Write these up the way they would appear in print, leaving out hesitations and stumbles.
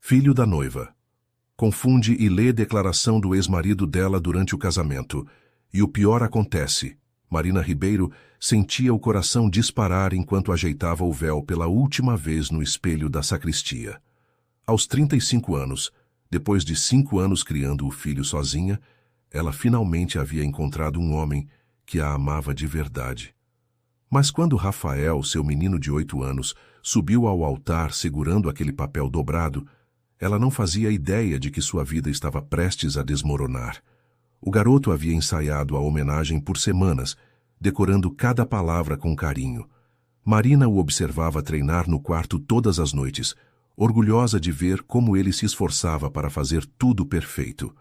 Filho da noiva. Confunde e lê declaração do ex-marido dela durante o casamento. E o pior acontece. Marina Ribeiro sentia o coração disparar enquanto ajeitava o véu pela última vez no espelho da sacristia. Aos 35 anos, depois de 5 anos criando o filho sozinha, ela finalmente havia encontrado um homem que a amava de verdade. Mas quando Rafael, seu menino de 8 anos, subiu ao altar segurando aquele papel dobrado, ela não fazia ideia de que sua vida estava prestes a desmoronar. O garoto havia ensaiado a homenagem por semanas, decorando cada palavra com carinho. Marina o observava treinar no quarto todas as noites, orgulhosa de ver como ele se esforçava para fazer tudo perfeito.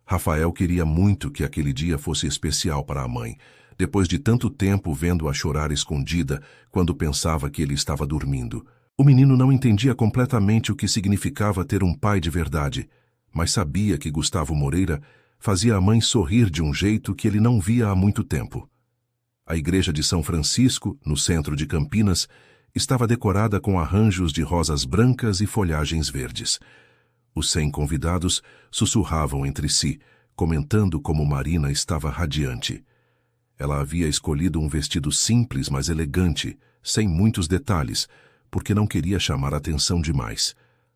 Rafael queria muito que aquele dia fosse especial para a mãe, depois de tanto tempo vendo-a chorar escondida quando pensava que ele estava dormindo. O menino não entendia completamente o que significava ter um pai de verdade, mas sabia que Gustavo Moreira fazia a mãe sorrir de um jeito que ele não via há muito tempo. A igreja de São Francisco, no centro de Campinas, estava decorada com arranjos de rosas brancas e folhagens verdes. Os 100 convidados sussurravam entre si, comentando como Marina estava radiante. Ela havia escolhido um vestido simples, mas elegante, sem muitos detalhes, porque não queria chamar atenção demais.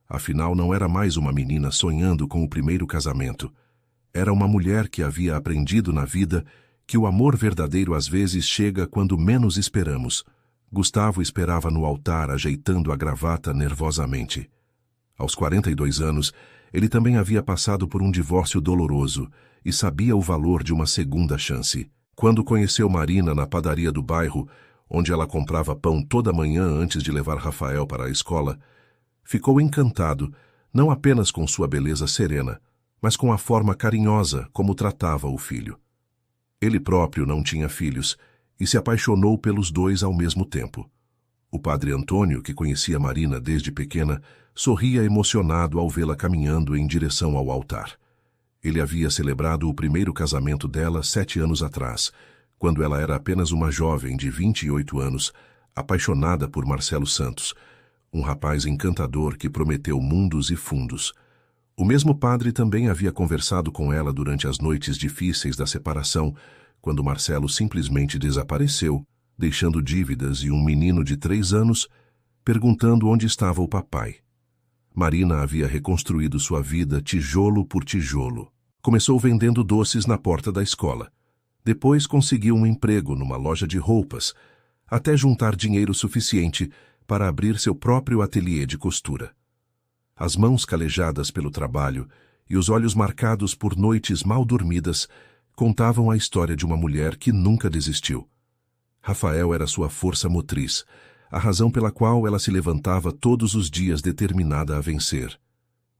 Afinal, não era mais uma menina sonhando com o primeiro casamento. Era uma mulher que havia aprendido na vida que o amor verdadeiro às vezes chega quando menos esperamos. Gustavo esperava no altar, ajeitando a gravata nervosamente. Aos 42 anos, ele também havia passado por um divórcio doloroso e sabia o valor de uma segunda chance. Quando conheceu Marina na padaria do bairro, onde ela comprava pão toda manhã antes de levar Rafael para a escola, ficou encantado, não apenas com sua beleza serena, mas com a forma carinhosa como tratava o filho. Ele próprio não tinha filhos e se apaixonou pelos dois ao mesmo tempo. O padre Antônio, que conhecia Marina desde pequena, sorria emocionado ao vê-la caminhando em direção ao altar. Ele havia celebrado o primeiro casamento dela 7 anos atrás, quando ela era apenas uma jovem de 28 anos, apaixonada por Marcelo Santos, um rapaz encantador que prometeu mundos e fundos. O mesmo padre também havia conversado com ela durante as noites difíceis da separação, quando Marcelo simplesmente desapareceu, deixando dívidas e um menino de 3 anos perguntando onde estava o papai. Marina havia reconstruído sua vida tijolo por tijolo. Começou vendendo doces na porta da escola. Depois conseguiu um emprego numa loja de roupas, até juntar dinheiro suficiente para abrir seu próprio ateliê de costura. As mãos calejadas pelo trabalho e os olhos marcados por noites mal dormidas contavam a história de uma mulher que nunca desistiu. Rafael era sua força motriz, a razão pela qual ela se levantava todos os dias determinada a vencer.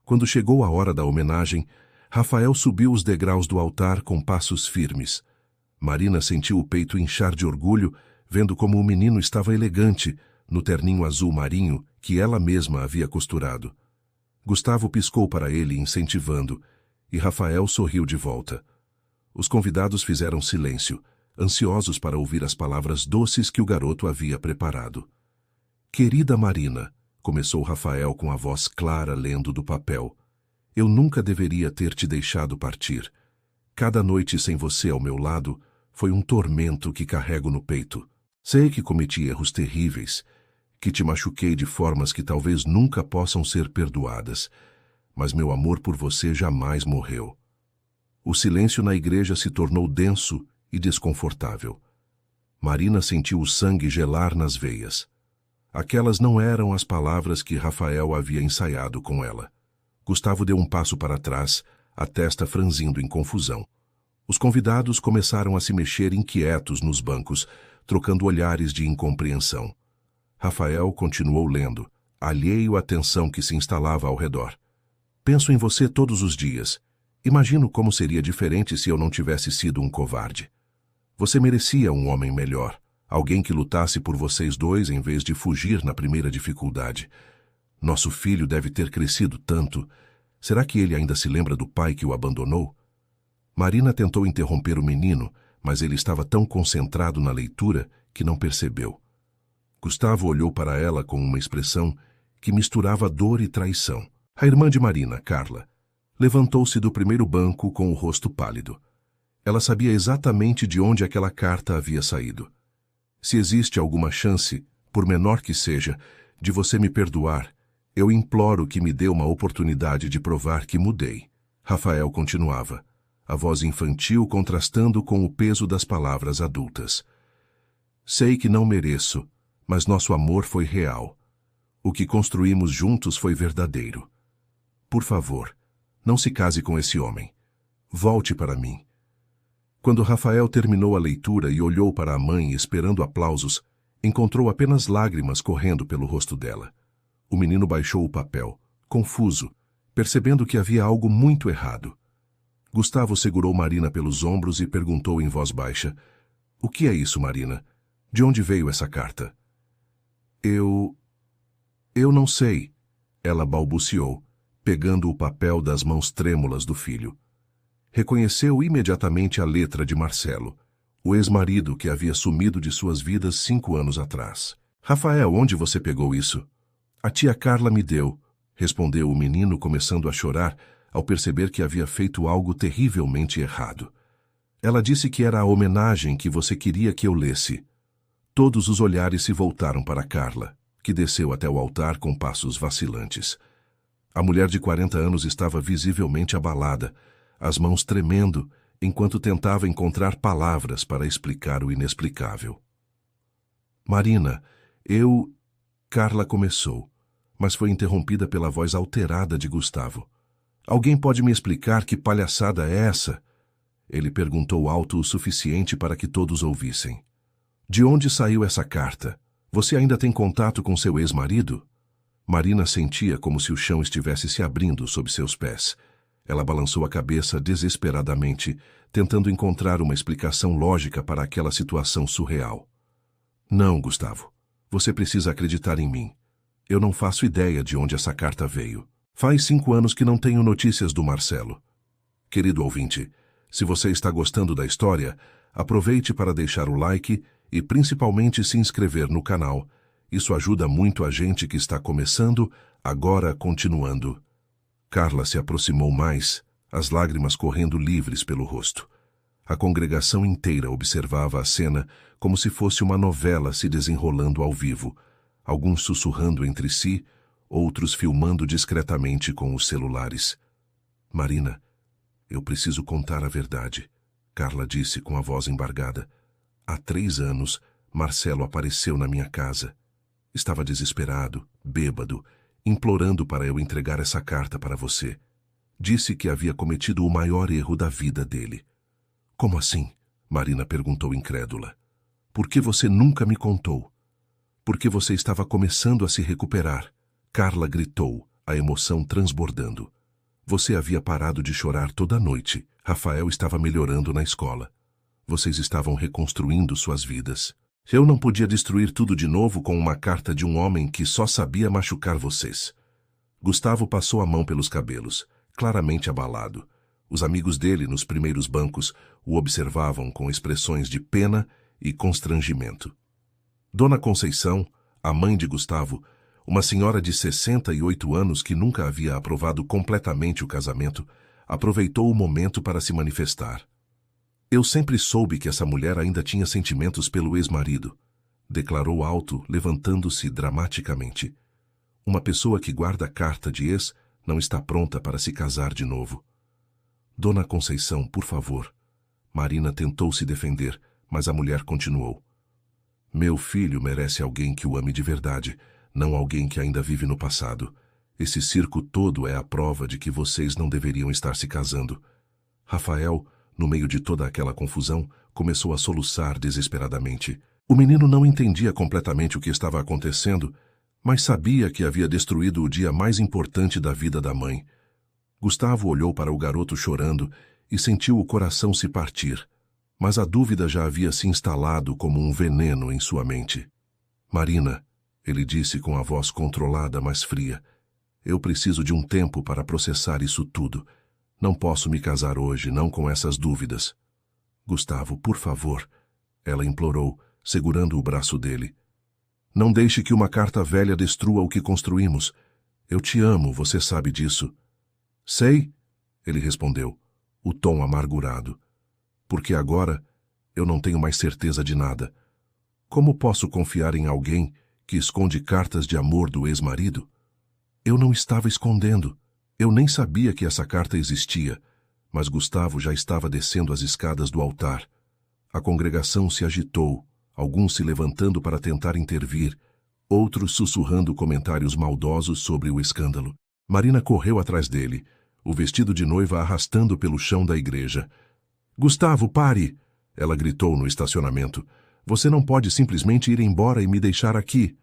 Quando chegou a hora da homenagem, Rafael subiu os degraus do altar com passos firmes. Marina sentiu o peito inchar de orgulho, vendo como o menino estava elegante no terninho azul marinho que ela mesma havia costurado. Gustavo piscou para ele, incentivando, e Rafael sorriu de volta. Os convidados fizeram silêncio, ansiosos para ouvir as palavras doces que o garoto havia preparado. Querida Marina, começou Rafael com a voz clara lendo do papel, eu nunca deveria ter te deixado partir. Cada noite sem você ao meu lado foi um tormento que carrego no peito. Sei que cometi erros terríveis, que te machuquei de formas que talvez nunca possam ser perdoadas, mas meu amor por você jamais morreu. O silêncio na igreja se tornou denso e desconfortável. Marina sentiu o sangue gelar nas veias. Aquelas não eram as palavras que Rafael havia ensaiado com ela. Gustavo deu um passo para trás, a testa franzindo em confusão. Os convidados começaram a se mexer inquietos nos bancos, trocando olhares de incompreensão. Rafael continuou lendo, alheio à tensão que se instalava ao redor. Penso em você todos os dias. Imagino como seria diferente se eu não tivesse sido um covarde. Você merecia um homem melhor, alguém que lutasse por vocês dois em vez de fugir na primeira dificuldade. Nosso filho deve ter crescido tanto. Será que ele ainda se lembra do pai que o abandonou? Marina tentou interromper o menino, mas ele estava tão concentrado na leitura que não percebeu. Gustavo olhou para ela com uma expressão que misturava dor e traição. A irmã de Marina, Carla, levantou-se do primeiro banco com o rosto pálido. Ela sabia exatamente de onde aquela carta havia saído. Se existe alguma chance, por menor que seja, de você me perdoar, eu imploro que me dê uma oportunidade de provar que mudei. Rafael continuava, a voz infantil contrastando com o peso das palavras adultas. Sei que não mereço, mas nosso amor foi real. O que construímos juntos foi verdadeiro. Por favor, não se case com esse homem. Volte para mim. Quando Rafael terminou a leitura e olhou para a mãe esperando aplausos, encontrou apenas lágrimas correndo pelo rosto dela. O menino baixou o papel, confuso, percebendo que havia algo muito errado. Gustavo segurou Marina pelos ombros e perguntou em voz baixa: "O que é isso, Marina? De onde veio essa carta?" Eu não sei, ela balbuciou, pegando o papel das mãos trêmulas do filho. Reconheceu imediatamente a letra de Marcelo, o ex-marido que havia sumido de suas vidas 5 anos atrás. "Rafael, onde você pegou isso?" "A tia Carla me deu", respondeu o menino, começando a chorar ao perceber que havia feito algo terrivelmente errado. "Ela disse que era a homenagem que você queria que eu lesse." Todos os olhares se voltaram para Carla, que desceu até o altar com passos vacilantes. A mulher de 40 anos estava visivelmente abalada, as mãos tremendo, enquanto tentava encontrar palavras para explicar o inexplicável. "Marina, Carla começou, mas foi interrompida pela voz alterada de Gustavo. "Alguém pode me explicar que palhaçada é essa?" Ele perguntou alto o suficiente para que todos ouvissem. "De onde saiu essa carta? Você ainda tem contato com seu ex-marido?" Marina sentia como se o chão estivesse se abrindo sob seus pés. Ela balançou a cabeça desesperadamente, tentando encontrar uma explicação lógica para aquela situação surreal. "Não, Gustavo. Você precisa acreditar em mim. Eu não faço ideia de onde essa carta veio. Faz 5 anos que não tenho notícias do Marcelo." Querido ouvinte, se você está gostando da história, aproveite para deixar o like e principalmente se inscrever no canal. Isso ajuda muito a gente que está começando, agora continuando. Carla se aproximou mais, as lágrimas correndo livres pelo rosto. A congregação inteira observava a cena como se fosse uma novela se desenrolando ao vivo, alguns sussurrando entre si, outros filmando discretamente com os celulares. "Marina, eu preciso contar a verdade", Carla disse com a voz embargada. "Há 3 anos, Marcelo apareceu na minha casa. Estava desesperado, bêbado, implorando para eu entregar essa carta para você. Disse que havia cometido o maior erro da vida dele." "Como assim?" Marina perguntou incrédula. "Por que você nunca me contou?" "Porque você estava começando a se recuperar", Carla gritou, a emoção transbordando. "Você havia parado de chorar toda noite. Rafael estava melhorando na escola. Vocês estavam reconstruindo suas vidas. Eu não podia destruir tudo de novo com uma carta de um homem que só sabia machucar vocês." Gustavo passou a mão pelos cabelos, claramente abalado. Os amigos dele, nos primeiros bancos, o observavam com expressões de pena e constrangimento. Dona Conceição, a mãe de Gustavo, uma senhora de 68 anos que nunca havia aprovado completamente o casamento, aproveitou o momento para se manifestar. "Eu sempre soube que essa mulher ainda tinha sentimentos pelo ex-marido", declarou alto, levantando-se dramaticamente. "Uma pessoa que guarda carta de ex não está pronta para se casar de novo." "Dona Conceição, por favor." Marina tentou se defender, mas a mulher continuou. "Meu filho merece alguém que o ame de verdade, não alguém que ainda vive no passado. Esse circo todo é a prova de que vocês não deveriam estar se casando." Rafael, no meio de toda aquela confusão, começou a soluçar desesperadamente. O menino não entendia completamente o que estava acontecendo, mas sabia que havia destruído o dia mais importante da vida da mãe. Gustavo olhou para o garoto chorando e sentiu o coração se partir, mas a dúvida já havia se instalado como um veneno em sua mente. "Marina", ele disse com a voz controlada, mas fria, "eu preciso de um tempo para processar isso tudo. Não posso me casar hoje, não com essas dúvidas." "Gustavo, por favor", ela implorou, segurando o braço dele. "Não deixe que uma carta velha destrua o que construímos. Eu te amo, você sabe disso. Sei, ele respondeu, o tom amargurado. Porque agora eu não tenho mais certeza de nada. Como posso confiar em alguém que esconde cartas de amor do ex-marido? Eu não estava escondendo. Eu nem sabia que essa carta existia, mas Gustavo já estava descendo as escadas do altar. A congregação se agitou, alguns se levantando para tentar intervir, outros sussurrando comentários maldosos sobre o escândalo. Marina correu atrás dele, o vestido de noiva arrastando pelo chão da igreja. Gustavo, pare! Ela gritou no estacionamento. Você não pode simplesmente ir embora e me deixar aqui.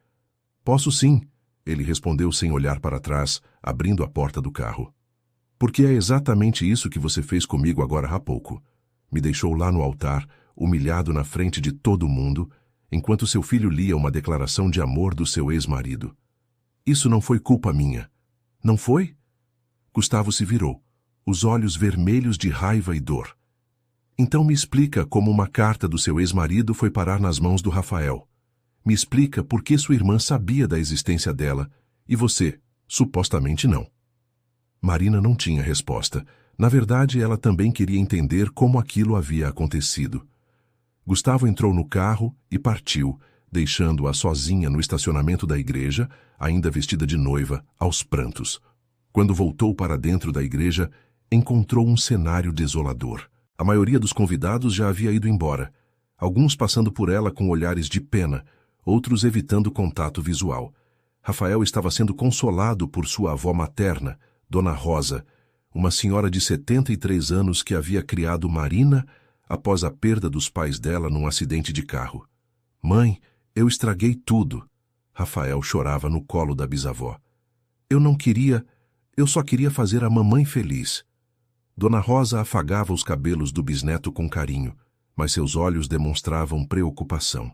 Posso sim, ele respondeu sem olhar para trás, abrindo a porta do carro. Porque é exatamente isso que você fez comigo agora há pouco. Me deixou lá no altar, humilhado na frente de todo mundo, enquanto seu filho lia uma declaração de amor do seu ex-marido. Isso não foi culpa minha. Não foi? Gustavo se virou, os olhos vermelhos de raiva e dor. Então me explica como uma carta do seu ex-marido foi parar nas mãos do Rafael. Me explica por que sua irmã sabia da existência dela e você, supostamente, não. Marina não tinha resposta. Na verdade, ela também queria entender como aquilo havia acontecido. Gustavo entrou no carro e partiu, deixando-a sozinha no estacionamento da igreja, ainda vestida de noiva, aos prantos. Quando voltou para dentro da igreja, encontrou um cenário desolador. A maioria dos convidados já havia ido embora, alguns passando por ela com olhares de pena, outros evitando contato visual. Rafael estava sendo consolado por sua avó materna, Dona Rosa, uma senhora de 73 anos que havia criado Marina após a perda dos pais dela num acidente de carro. Mãe, eu estraguei tudo. Rafael chorava no colo da bisavó. Eu só queria fazer a mamãe feliz. Dona Rosa afagava os cabelos do bisneto com carinho, mas seus olhos demonstravam preocupação.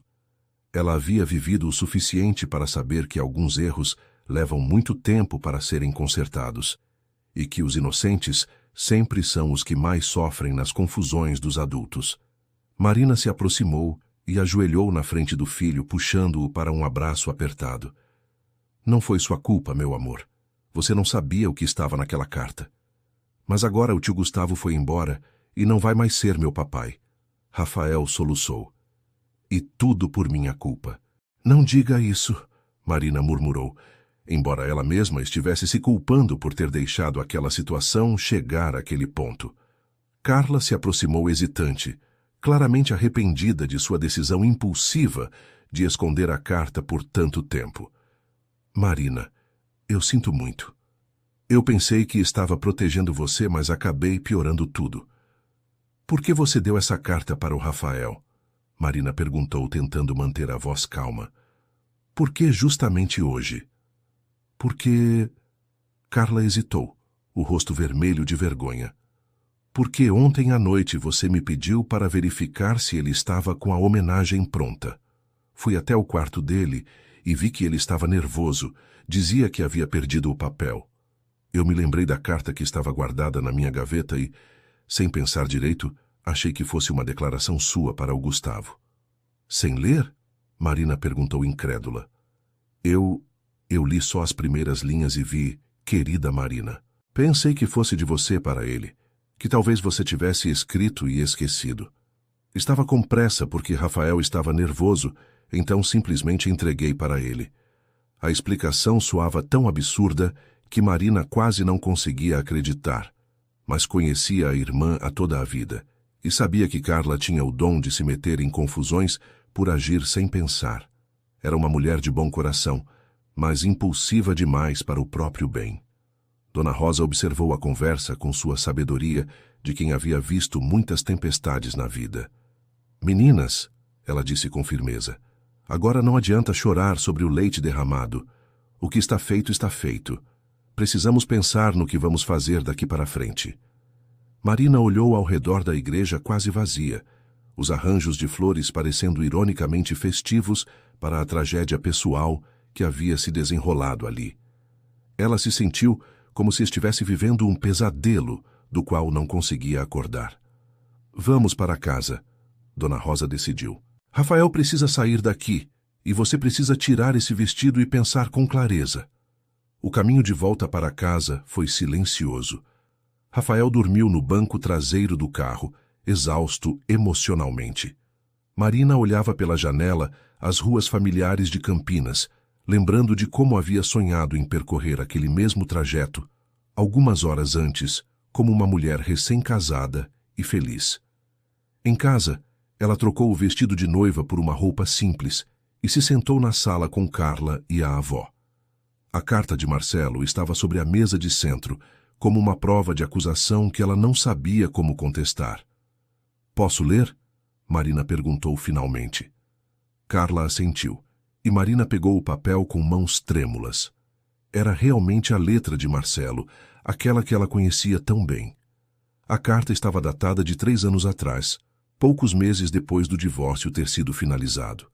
Ela havia vivido o suficiente para saber que alguns erros levam muito tempo para serem consertados, e que os inocentes sempre são os que mais sofrem nas confusões dos adultos. Marina se aproximou e ajoelhou na frente do filho, puxando-o para um abraço apertado. Não foi sua culpa, meu amor. Você não sabia o que estava naquela carta. Mas agora o tio Gustavo foi embora e não vai mais ser meu papai. Rafael soluçou. E tudo por minha culpa. Não diga isso, Marina murmurou, embora ela mesma estivesse se culpando por ter deixado aquela situação chegar àquele ponto. Carla se aproximou hesitante, claramente arrependida de sua decisão impulsiva de esconder a carta por tanto tempo. Marina, eu sinto muito. Eu pensei que estava protegendo você, mas acabei piorando tudo. Por que você deu essa carta para o Rafael? Marina perguntou, tentando manter a voz calma. Por que justamente hoje? Porque... Carla hesitou, o rosto vermelho de vergonha. Porque ontem à noite você me pediu para verificar se ele estava com a homenagem pronta. Fui até o quarto dele e vi que ele estava nervoso, dizia que havia perdido o papel. Eu me lembrei da carta que estava guardada na minha gaveta e, sem pensar direito, achei que fosse uma declaração sua para o Gustavo. Sem ler? Marina perguntou incrédula. Eu li só as primeiras linhas e vi, querida Marina. Pensei que fosse de você para ele, que talvez você tivesse escrito e esquecido. Estava com pressa porque Rafael estava nervoso, então simplesmente entreguei para ele. A explicação soava tão absurda que Marina quase não conseguia acreditar, mas conhecia a irmã há toda a vida e sabia que Carla tinha o dom de se meter em confusões por agir sem pensar. Era uma mulher de bom coração, mas impulsiva demais para o próprio bem. Dona Rosa observou a conversa com sua sabedoria de quem havia visto muitas tempestades na vida. Meninas, ela disse com firmeza, agora não adianta chorar sobre o leite derramado. O que está feito está feito. Precisamos pensar no que vamos fazer daqui para frente. Marina olhou ao redor da igreja quase vazia, os arranjos de flores parecendo ironicamente festivos para a tragédia pessoal que havia se desenrolado ali. Ela se sentiu como se estivesse vivendo um pesadelo do qual não conseguia acordar. Vamos para casa, Dona Rosa decidiu. Rafael precisa sair daqui e você precisa tirar esse vestido e pensar com clareza. O caminho de volta para casa foi silencioso. Rafael dormiu no banco traseiro do carro, exausto emocionalmente. Marina olhava pela janela as ruas familiares de Campinas, lembrando de como havia sonhado em percorrer aquele mesmo trajeto, algumas horas antes, como uma mulher recém-casada e feliz. Em casa, ela trocou o vestido de noiva por uma roupa simples e se sentou na sala com Carla e a avó. A carta de Marcelo estava sobre a mesa de centro, como uma prova de acusação que ela não sabia como contestar. "Posso ler?" Marina perguntou finalmente. Carla assentiu, e Marina pegou o papel com mãos trêmulas. Era realmente a letra de Marcelo, aquela que ela conhecia tão bem. A carta estava datada de 3 anos atrás, poucos meses depois do divórcio ter sido finalizado.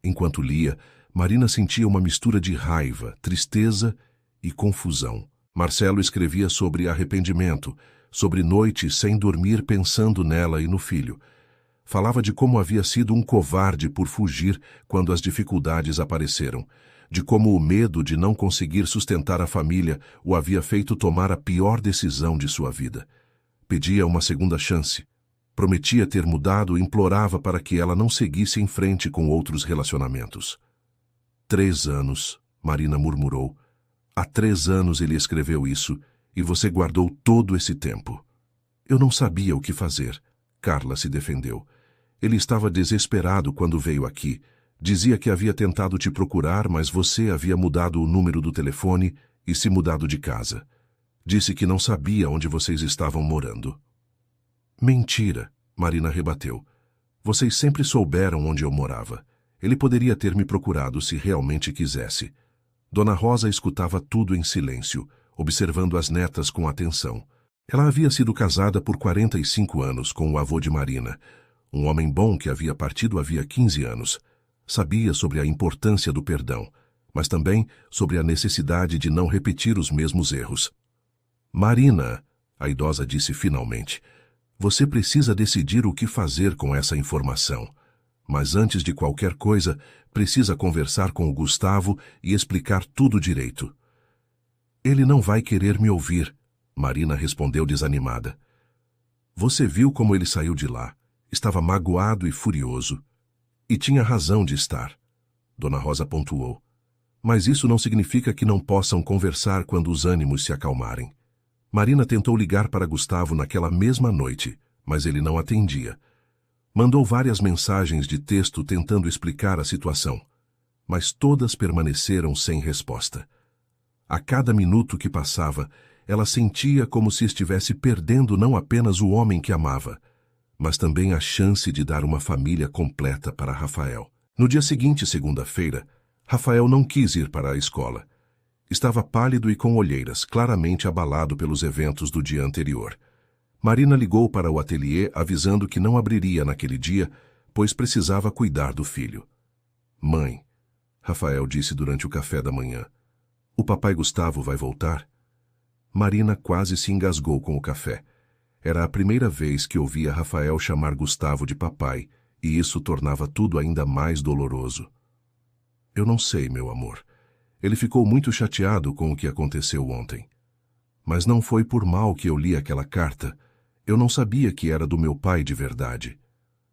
Enquanto lia, Marina sentia uma mistura de raiva, tristeza e confusão. Marcelo escrevia sobre arrependimento, sobre noites sem dormir pensando nela e no filho. Falava de como havia sido um covarde por fugir quando as dificuldades apareceram, de como o medo de não conseguir sustentar a família o havia feito tomar a pior decisão de sua vida. Pedia uma segunda chance. Prometia ter mudado e implorava para que ela não seguisse em frente com outros relacionamentos. 3 anos, Marina murmurou. Há 3 anos ele escreveu isso, e você guardou todo esse tempo. Eu não sabia o que fazer. Carla se defendeu. Ele estava desesperado quando veio aqui. Dizia que havia tentado te procurar, mas você havia mudado o número do telefone e se mudado de casa. Disse que não sabia onde vocês estavam morando. Mentira, Marina rebateu. Vocês sempre souberam onde eu morava. Ele poderia ter me procurado se realmente quisesse. Dona Rosa escutava tudo em silêncio, observando as netas com atenção. Ela havia sido casada por 45 anos com o avô de Marina, um homem bom que havia partido havia 15 anos. Sabia sobre a importância do perdão, mas também sobre a necessidade de não repetir os mesmos erros. Marina, a idosa disse finalmente, você precisa decidir o que fazer com essa informação. Mas antes de qualquer coisa, precisa conversar com o Gustavo e explicar tudo direito. Ele não vai querer me ouvir, Marina respondeu desanimada. Você viu como ele saiu de lá. Estava magoado e furioso. E tinha razão de estar. Dona Rosa pontuou. Mas isso não significa que não possam conversar quando os ânimos se acalmarem. Marina tentou ligar para Gustavo naquela mesma noite, mas ele não atendia. Mandou várias mensagens de texto tentando explicar a situação, mas todas permaneceram sem resposta. A cada minuto que passava, ela sentia como se estivesse perdendo não apenas o homem que amava, mas também a chance de dar uma família completa para Rafael. No dia seguinte, segunda-feira, Rafael não quis ir para a escola. Estava pálido e com olheiras, claramente abalado pelos eventos do dia anterior. Marina ligou para o ateliê avisando que não abriria naquele dia, pois precisava cuidar do filho. Mãe, Rafael disse durante o café da manhã, o papai Gustavo vai voltar? Marina quase se engasgou com o café. Era a primeira vez que ouvia Rafael chamar Gustavo de papai, e isso tornava tudo ainda mais doloroso. Eu não sei, meu amor. Ele ficou muito chateado com o que aconteceu ontem. Mas não foi por mal que eu li aquela carta. Eu não sabia que era do meu pai de verdade.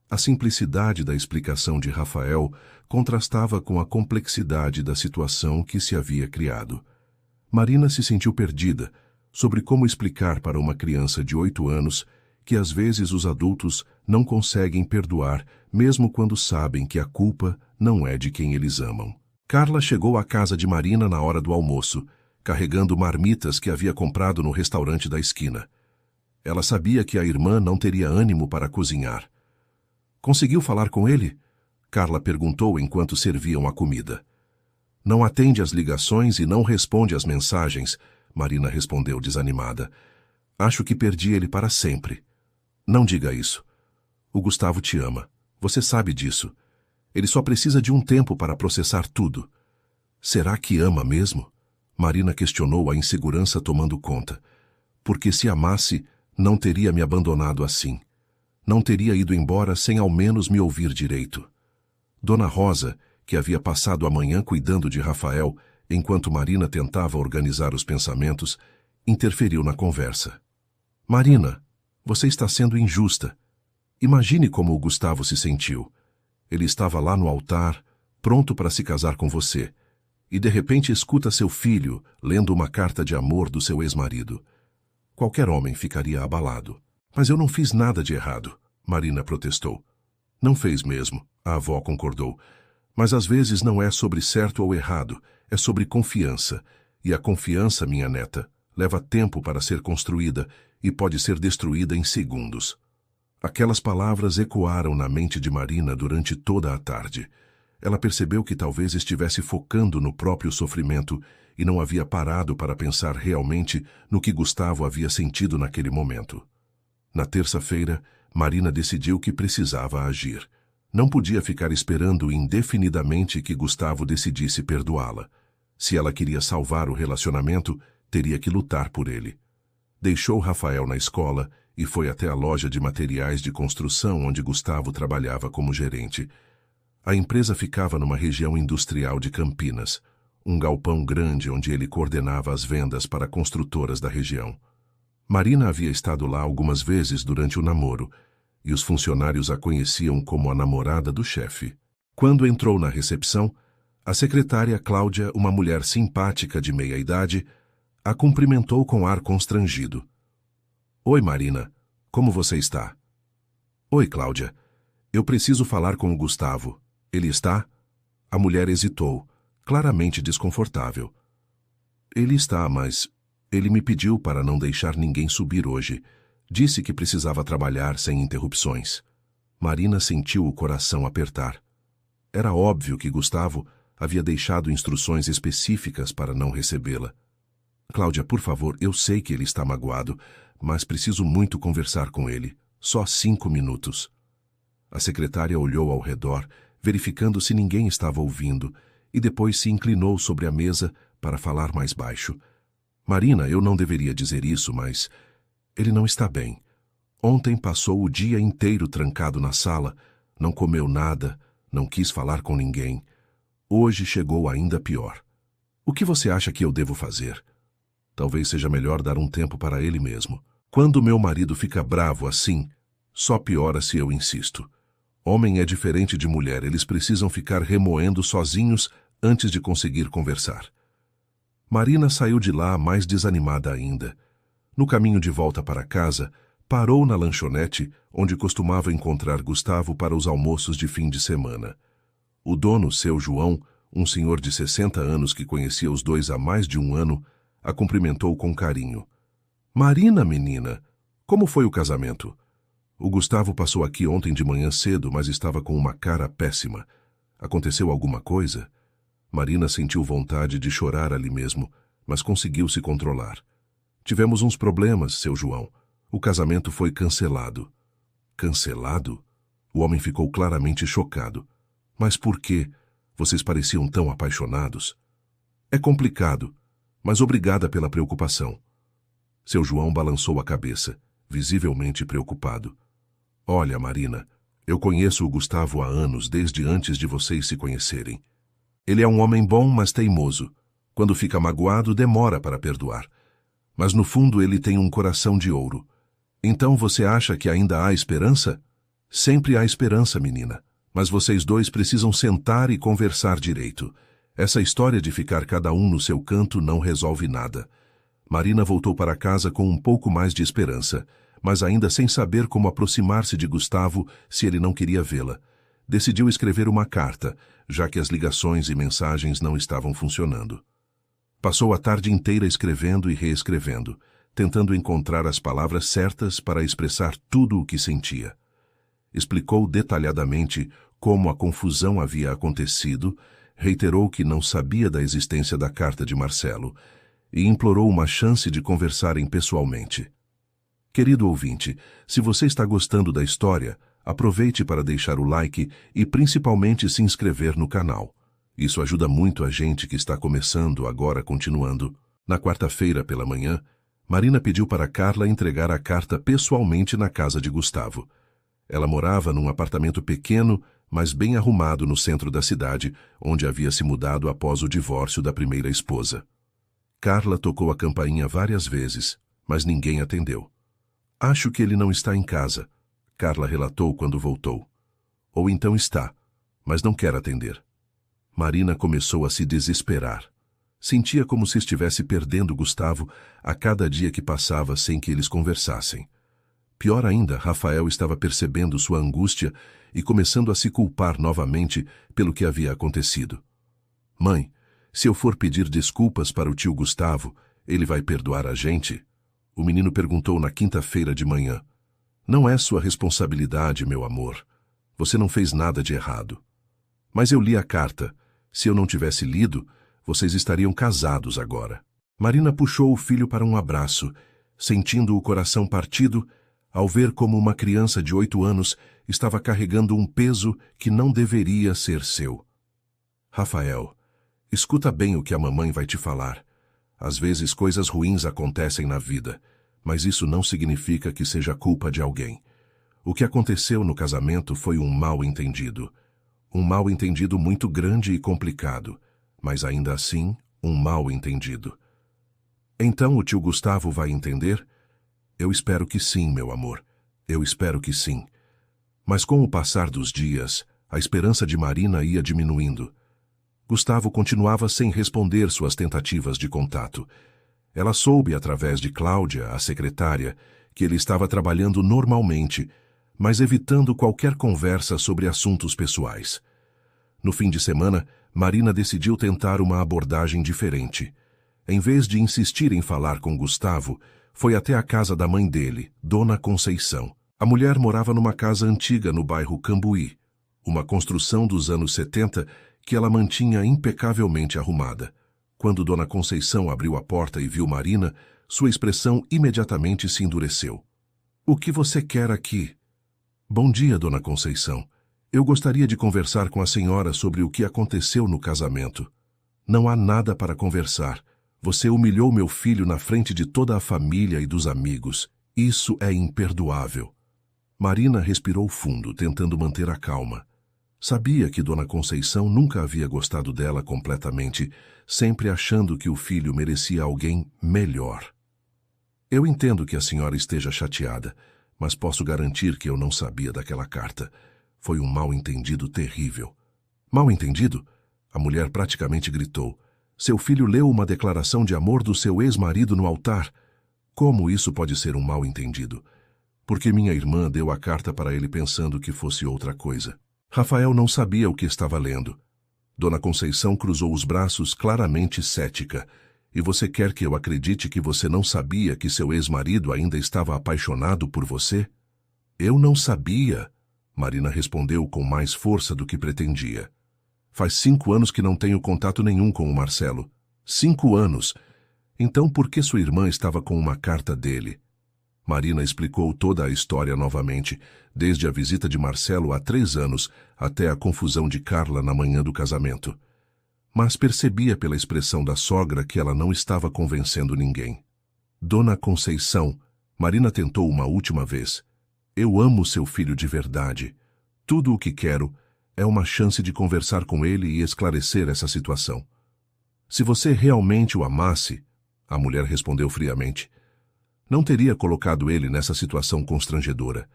A simplicidade da explicação de Rafael contrastava com a complexidade da situação que se havia criado. Marina se sentiu perdida sobre como explicar para uma criança de 8 anos que às vezes os adultos não conseguem perdoar, mesmo quando sabem que a culpa não é de quem eles amam. Carla chegou à casa de Marina na hora do almoço, carregando marmitas que havia comprado no restaurante da esquina. Ela sabia que a irmã não teria ânimo para cozinhar. Conseguiu falar com ele? Carla perguntou enquanto serviam a comida. Não atende às ligações e não responde às mensagens, Marina respondeu desanimada. Acho que perdi ele para sempre. Não diga isso. O Gustavo te ama. Você sabe disso. Ele só precisa de um tempo para processar tudo. Será que ama mesmo? Marina questionou a insegurança tomando conta. Porque se amasse, não teria me abandonado assim. Não teria ido embora sem ao menos me ouvir direito. Dona Rosa, que havia passado a manhã cuidando de Rafael, Enquanto Marina tentava organizar os pensamentos, interferiu na conversa. Marina, você está sendo injusta. Imagine como o Gustavo se sentiu. Ele estava lá no altar, pronto para se casar com você, e de repente escuta seu filho lendo uma carta de amor do seu ex-marido. Qualquer homem ficaria abalado. Mas eu não fiz nada de errado, Marina protestou. Não fez mesmo, a avó concordou. Mas às vezes não é sobre certo ou errado, é sobre confiança. E a confiança, minha neta, leva tempo para ser construída e pode ser destruída em segundos. Aquelas palavras ecoaram na mente de Marina durante toda a tarde. Ela percebeu que talvez estivesse focando no próprio sofrimento e não havia parado para pensar realmente no que Gustavo havia sentido naquele momento. Na terça-feira, Marina decidiu que precisava agir. Não podia ficar esperando indefinidamente que Gustavo decidisse perdoá-la. Se ela queria salvar o relacionamento, teria que lutar por ele. Deixou Rafael na escola e foi até a loja de materiais de construção onde Gustavo trabalhava como gerente. A empresa ficava numa região industrial de Campinas, um galpão grande onde ele coordenava as vendas para construtoras da região. Marina havia estado lá algumas vezes durante o namoro, e os funcionários a conheciam como a namorada do chefe. Quando entrou na recepção, a secretária Cláudia, uma mulher simpática de meia-idade, a cumprimentou com ar constrangido. Oi, Marina, como você está? Oi, Cláudia, eu preciso falar com o Gustavo. Ele está? A mulher hesitou, claramente desconfortável. Ele está, mas ele me pediu para não deixar ninguém subir hoje. Disse que precisava trabalhar sem interrupções. Marina sentiu o coração apertar. Era óbvio que Gustavo havia deixado instruções específicas para não recebê-la. Cláudia, por favor, eu sei que ele está magoado, mas preciso muito conversar com ele. Só 5 minutos. A secretária olhou ao redor, verificando se ninguém estava ouvindo, e depois se inclinou sobre a mesa para falar mais baixo. Marina, eu não deveria dizer isso, mas ele não está bem. Ontem passou o dia inteiro trancado na sala, não comeu nada, não quis falar com ninguém. Hoje chegou ainda pior. O que você acha que eu devo fazer? Talvez seja melhor dar um tempo para ele mesmo. Quando meu marido fica bravo assim, só piora se eu insisto. Homem é diferente de mulher, eles precisam ficar remoendo sozinhos antes de conseguir conversar. Marina saiu de lá mais desanimada ainda. No caminho de volta para casa, parou na lanchonete onde costumava encontrar Gustavo para os almoços de fim de semana. O dono, seu João, um senhor de 60 anos que conhecia os dois há mais de um ano, a cumprimentou com carinho. Marina, menina, como foi o casamento? O Gustavo passou aqui ontem de manhã cedo, mas estava com uma cara péssima. Aconteceu alguma coisa? Marina sentiu vontade de chorar ali mesmo, mas conseguiu se controlar. Tivemos uns problemas, seu João. O casamento foi cancelado. Cancelado? O homem ficou claramente chocado. Mas por quê? Vocês pareciam tão apaixonados. É complicado, mas obrigada pela preocupação. Seu João balançou a cabeça, visivelmente preocupado. Olha, Marina, eu conheço o Gustavo há anos, desde antes de vocês se conhecerem. Ele é um homem bom, mas teimoso. Quando fica magoado, demora para perdoar. Mas no fundo ele tem um coração de ouro. Então você acha que ainda há esperança? Sempre há esperança, menina. Mas vocês dois precisam sentar e conversar direito. Essa história de ficar cada um no seu canto não resolve nada. Marina voltou para casa com um pouco mais de esperança, mas ainda sem saber como aproximar-se de Gustavo se ele não queria vê-la. Decidiu escrever uma carta, já que as ligações e mensagens não estavam funcionando. Passou a tarde inteira escrevendo e reescrevendo, tentando encontrar as palavras certas para expressar tudo o que sentia. Explicou detalhadamente como a confusão havia acontecido, reiterou que não sabia da existência da carta de Marcelo e implorou uma chance de conversarem pessoalmente. Querido ouvinte, se você está gostando da história, aproveite para deixar o like e principalmente se inscrever no canal. Isso ajuda muito a gente que está começando, agora continuando. Na quarta-feira pela manhã, Marina pediu para Carla entregar a carta pessoalmente na casa de Gustavo. Ela morava num apartamento pequeno, mas bem arrumado no centro da cidade, onde havia se mudado após o divórcio da primeira esposa. Carla tocou a campainha várias vezes, mas ninguém atendeu. Acho que ele não está em casa, Carla relatou quando voltou. Ou então está, mas não quer atender. Marina começou a se desesperar. Sentia como se estivesse perdendo Gustavo a cada dia que passava sem que eles conversassem. Pior ainda, Rafael estava percebendo sua angústia e começando a se culpar novamente pelo que havia acontecido. Mãe, se eu for pedir desculpas para o tio Gustavo, ele vai perdoar a gente? O menino perguntou na quinta-feira de manhã. Não é sua responsabilidade, meu amor. Você não fez nada de errado. Mas eu li a carta. Se eu não tivesse lido, vocês estariam casados agora. Marina puxou o filho para um abraço, sentindo o coração partido ao ver como uma criança de 8 anos estava carregando um peso que não deveria ser seu. Rafael, escuta bem o que a mamãe vai te falar. Às vezes coisas ruins acontecem na vida, mas isso não significa que seja culpa de alguém. O que aconteceu no casamento foi um mal-entendido. Um mal-entendido muito grande e complicado, mas ainda assim, um mal-entendido. Então o tio Gustavo vai entender? Eu espero que sim, meu amor. Eu espero que sim. Mas com o passar dos dias, a esperança de Marina ia diminuindo. Gustavo continuava sem responder suas tentativas de contato. Ela soube, através de Cláudia, a secretária, que ele estava trabalhando normalmente, mas evitando qualquer conversa sobre assuntos pessoais. No fim de semana, Marina decidiu tentar uma abordagem diferente. Em vez de insistir em falar com Gustavo, foi até a casa da mãe dele, Dona Conceição. A mulher morava numa casa antiga no bairro Cambuí, uma construção dos anos 70 que ela mantinha impecavelmente arrumada. Quando Dona Conceição abriu a porta e viu Marina, sua expressão imediatamente se endureceu. O que você quer aqui? Bom dia, Dona Conceição. Eu gostaria de conversar com a senhora sobre o que aconteceu no casamento. Não há nada para conversar. Você humilhou meu filho na frente de toda a família e dos amigos. Isso é imperdoável. Marina respirou fundo, tentando manter a calma. Sabia que Dona Conceição nunca havia gostado dela completamente, sempre achando que o filho merecia alguém melhor. Eu entendo que a senhora esteja chateada, mas posso garantir que eu não sabia daquela carta. Foi um mal-entendido terrível. Mal-entendido? A mulher praticamente gritou. Seu filho leu uma declaração de amor do seu ex-marido no altar. Como isso pode ser um mal-entendido? Porque minha irmã deu a carta para ele pensando que fosse outra coisa. Rafael não sabia o que estava lendo. Dona Conceição cruzou os braços claramente cética. E você quer que eu acredite que você não sabia que seu ex-marido ainda estava apaixonado por você? Eu não sabia, Marina respondeu com mais força do que pretendia. Faz 5 anos que não tenho contato nenhum com o Marcelo. 5 anos. Então por que sua irmã estava com uma carta dele? Marina explicou toda a história novamente, desde a visita de Marcelo há 3 anos até a confusão de Carla na manhã do casamento. Mas percebia pela expressão da sogra que ela não estava convencendo ninguém. Dona Conceição, Marina tentou uma última vez. Eu amo seu filho de verdade. Tudo o que quero é uma chance de conversar com ele e esclarecer essa situação. Se você realmente o amasse, a mulher respondeu friamente, não teria colocado ele nessa situação constrangedora.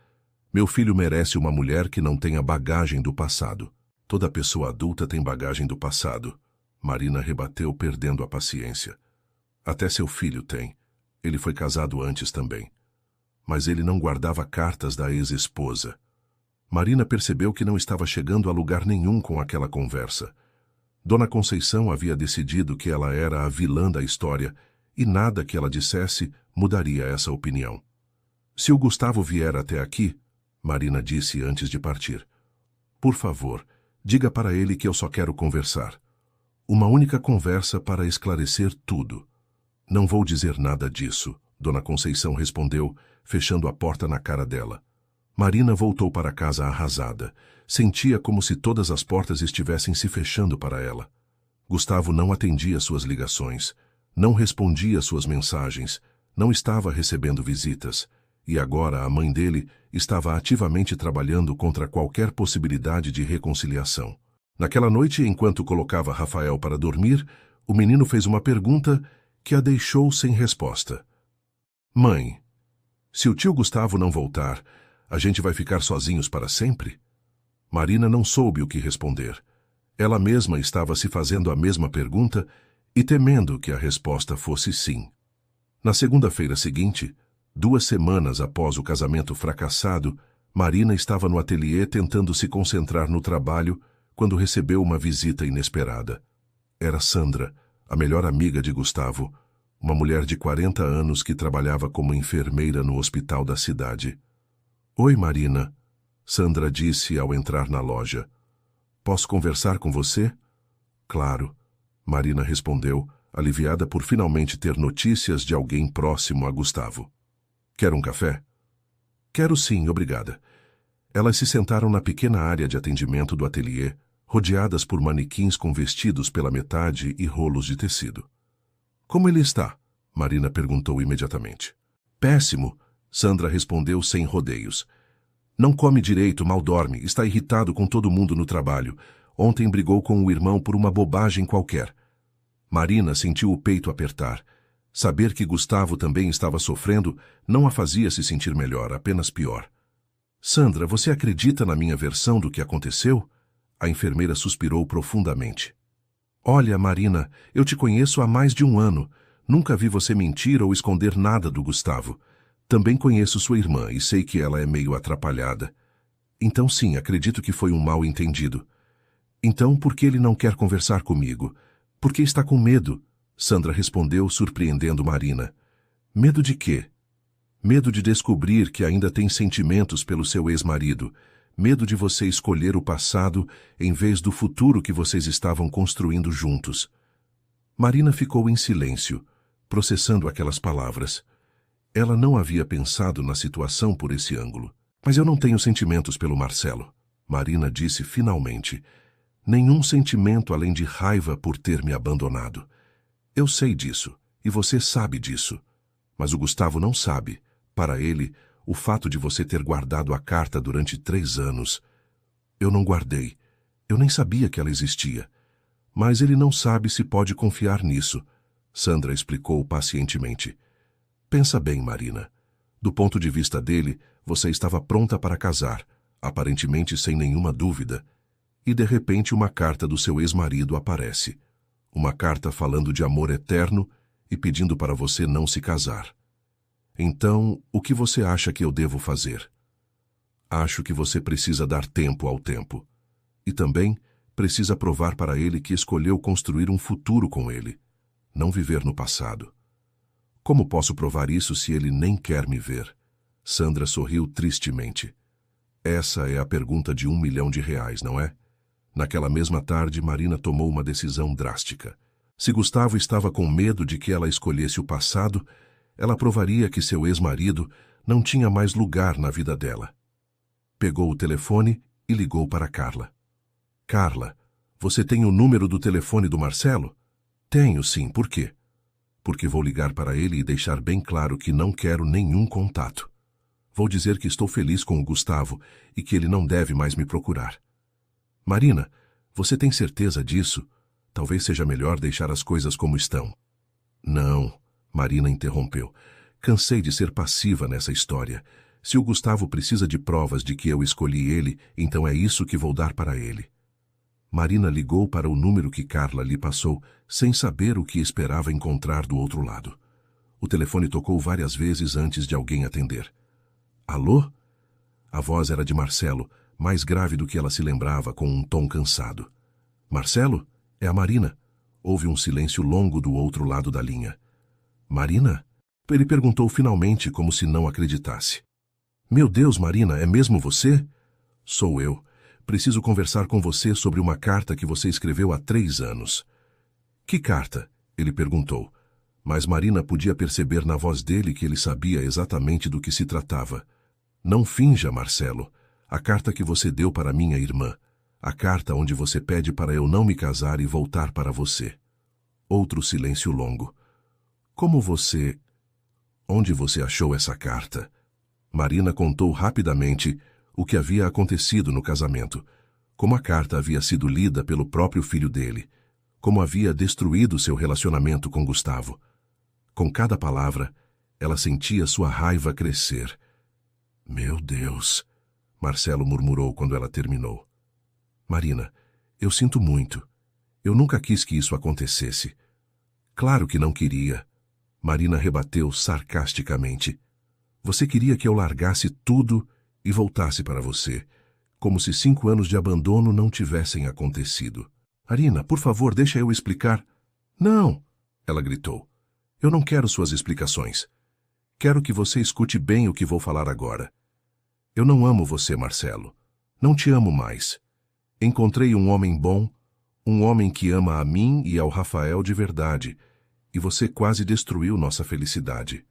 Meu filho merece uma mulher que não tenha bagagem do passado. Toda pessoa adulta tem bagagem do passado. Marina rebateu, perdendo a paciência. Até seu filho tem. Ele foi casado antes também. Mas ele não guardava cartas da ex-esposa. Marina percebeu que não estava chegando a lugar nenhum com aquela conversa. Dona Conceição havia decidido que ela era a vilã da história e nada que ela dissesse mudaria essa opinião. Se o Gustavo vier até aqui, Marina disse antes de partir, por favor, diga para ele que eu só quero conversar. Uma única conversa para esclarecer tudo. Não vou dizer nada disso, Dona Conceição respondeu, fechando a porta na cara dela. Marina voltou para casa arrasada. Sentia como se todas as portas estivessem se fechando para ela. Gustavo não atendia suas ligações, não respondia suas mensagens, não estava recebendo visitas. E agora a mãe dele estava ativamente trabalhando contra qualquer possibilidade de reconciliação. Naquela noite, enquanto colocava Rafael para dormir, o menino fez uma pergunta que a deixou sem resposta. Mãe, se o tio Gustavo não voltar, a gente vai ficar sozinhos para sempre? Marina não soube o que responder. Ela mesma estava se fazendo a mesma pergunta e temendo que a resposta fosse sim. Na segunda-feira seguinte, 2 semanas após o casamento fracassado, Marina estava no ateliê tentando se concentrar no trabalho quando recebeu uma visita inesperada. Era Sandra, a melhor amiga de Gustavo, uma mulher de 40 anos que trabalhava como enfermeira no hospital da cidade. Oi, Marina, Sandra disse ao entrar na loja. Posso conversar com você? Claro, Marina respondeu, aliviada por finalmente ter notícias de alguém próximo a Gustavo. Quer um café? Quero sim, obrigada. Elas se sentaram na pequena área de atendimento do ateliê, rodeadas por manequins com vestidos pela metade e rolos de tecido. Como ele está? Marina perguntou imediatamente. Péssimo, Sandra respondeu sem rodeios. Não come direito, mal dorme, está irritado com todo mundo no trabalho. Ontem brigou com o irmão por uma bobagem qualquer. Marina sentiu o peito apertar. Saber que Gustavo também estava sofrendo não a fazia se sentir melhor, apenas pior. Sandra, você acredita na minha versão do que aconteceu? A enfermeira suspirou profundamente. Olha, Marina, eu te conheço há mais de 1 ano. Nunca vi você mentir ou esconder nada do Gustavo. Também conheço sua irmã e sei que ela é meio atrapalhada. Então sim, acredito que foi um mal-entendido. Então, por que ele não quer conversar comigo? Por que está com medo? Sandra respondeu, surpreendendo Marina. Medo de quê? Medo de descobrir que ainda tem sentimentos pelo seu ex-marido. Medo de você escolher o passado em vez do futuro que vocês estavam construindo juntos. Marina ficou em silêncio, processando aquelas palavras. Ela não havia pensado na situação por esse ângulo. Mas eu não tenho sentimentos pelo Marcelo, Marina disse finalmente. Nenhum sentimento além de raiva por ter me abandonado. Eu sei disso, e você sabe disso. Mas o Gustavo não sabe. Para ele, o fato de você ter guardado a carta durante 3 anos... Eu não guardei. Eu nem sabia que ela existia. Mas ele não sabe se pode confiar nisso, Sandra explicou pacientemente. Pensa bem, Marina. Do ponto de vista dele, você estava pronta para casar, aparentemente sem nenhuma dúvida. E de repente uma carta do seu ex-marido aparece. Uma carta falando de amor eterno e pedindo para você não se casar. Então, o que você acha que eu devo fazer? Acho que você precisa dar tempo ao tempo. E também precisa provar para ele que escolheu construir um futuro com ele, não viver no passado. Como posso provar isso se ele nem quer me ver? Sandra sorriu tristemente. Essa é a pergunta de R$1 milhão, não é? Naquela mesma tarde, Marina tomou uma decisão drástica. Se Gustavo estava com medo de que ela escolhesse o passado, ela provaria que seu ex-marido não tinha mais lugar na vida dela. Pegou o telefone e ligou para Carla. Carla, você tem o número do telefone do Marcelo? Tenho, sim. Por quê? Porque vou ligar para ele e deixar bem claro que não quero nenhum contato. Vou dizer que estou feliz com o Gustavo e que ele não deve mais me procurar. Marina, você tem certeza disso? Talvez seja melhor deixar as coisas como estão. Não, Marina interrompeu. Cansei de ser passiva nessa história. Se o Gustavo precisa de provas de que eu escolhi ele, então é isso que vou dar para ele. Marina ligou para o número que Carla lhe passou, sem saber o que esperava encontrar do outro lado. O telefone tocou várias vezes antes de alguém atender. Alô? A voz era de Marcelo, mais grave do que ela se lembrava, com um tom cansado. Marcelo? É a Marina. Houve um silêncio longo do outro lado da linha. Marina? Ele perguntou finalmente, como se não acreditasse. Meu Deus, Marina, é mesmo você? Sou eu. Preciso conversar com você sobre uma carta que você escreveu há 3 anos. Que carta? Ele perguntou. Mas Marina podia perceber na voz dele que ele sabia exatamente do que se tratava. Não finja, Marcelo. A carta que você deu para minha irmã. A carta onde você pede para eu não me casar e voltar para você. Outro silêncio longo. Como você... Onde você achou essa carta? Marina contou rapidamente o que havia acontecido no casamento, como a carta havia sido lida pelo próprio filho dele, como havia destruído seu relacionamento com Gustavo. Com cada palavra, ela sentia sua raiva crescer. Meu Deus, Marcelo murmurou quando ela terminou. Marina, eu sinto muito. Eu nunca quis que isso acontecesse. Claro que não queria. Marina rebateu sarcasticamente. Você queria que eu largasse tudo e voltasse para você, como se 5 anos de abandono não tivessem acontecido. Marina, por favor, deixa eu explicar. Não, ela gritou. Eu não quero suas explicações. Quero que você escute bem o que vou falar agora. Eu não amo você, Marcelo. Não te amo mais. Encontrei um homem bom, um homem que ama a mim e ao Rafael de verdade, e você quase destruiu nossa felicidade.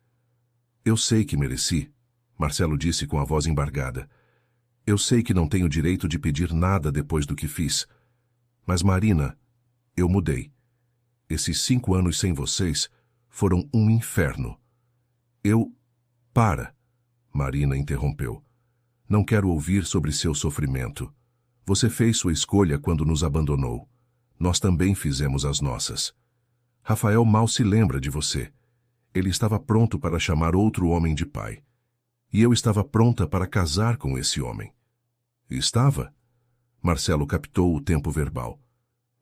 Eu sei que mereci, Marcelo disse com a voz embargada. Eu sei que não tenho direito de pedir nada depois do que fiz. Mas, Marina, eu mudei. Esses 5 anos sem vocês foram um inferno. Para, Marina interrompeu. Não quero ouvir sobre seu sofrimento. Você fez sua escolha quando nos abandonou. Nós também fizemos as nossas. Rafael mal se lembra de você. Ele estava pronto para chamar outro homem de pai. E eu estava pronta para casar com esse homem. Estava? Marcelo captou o tempo verbal.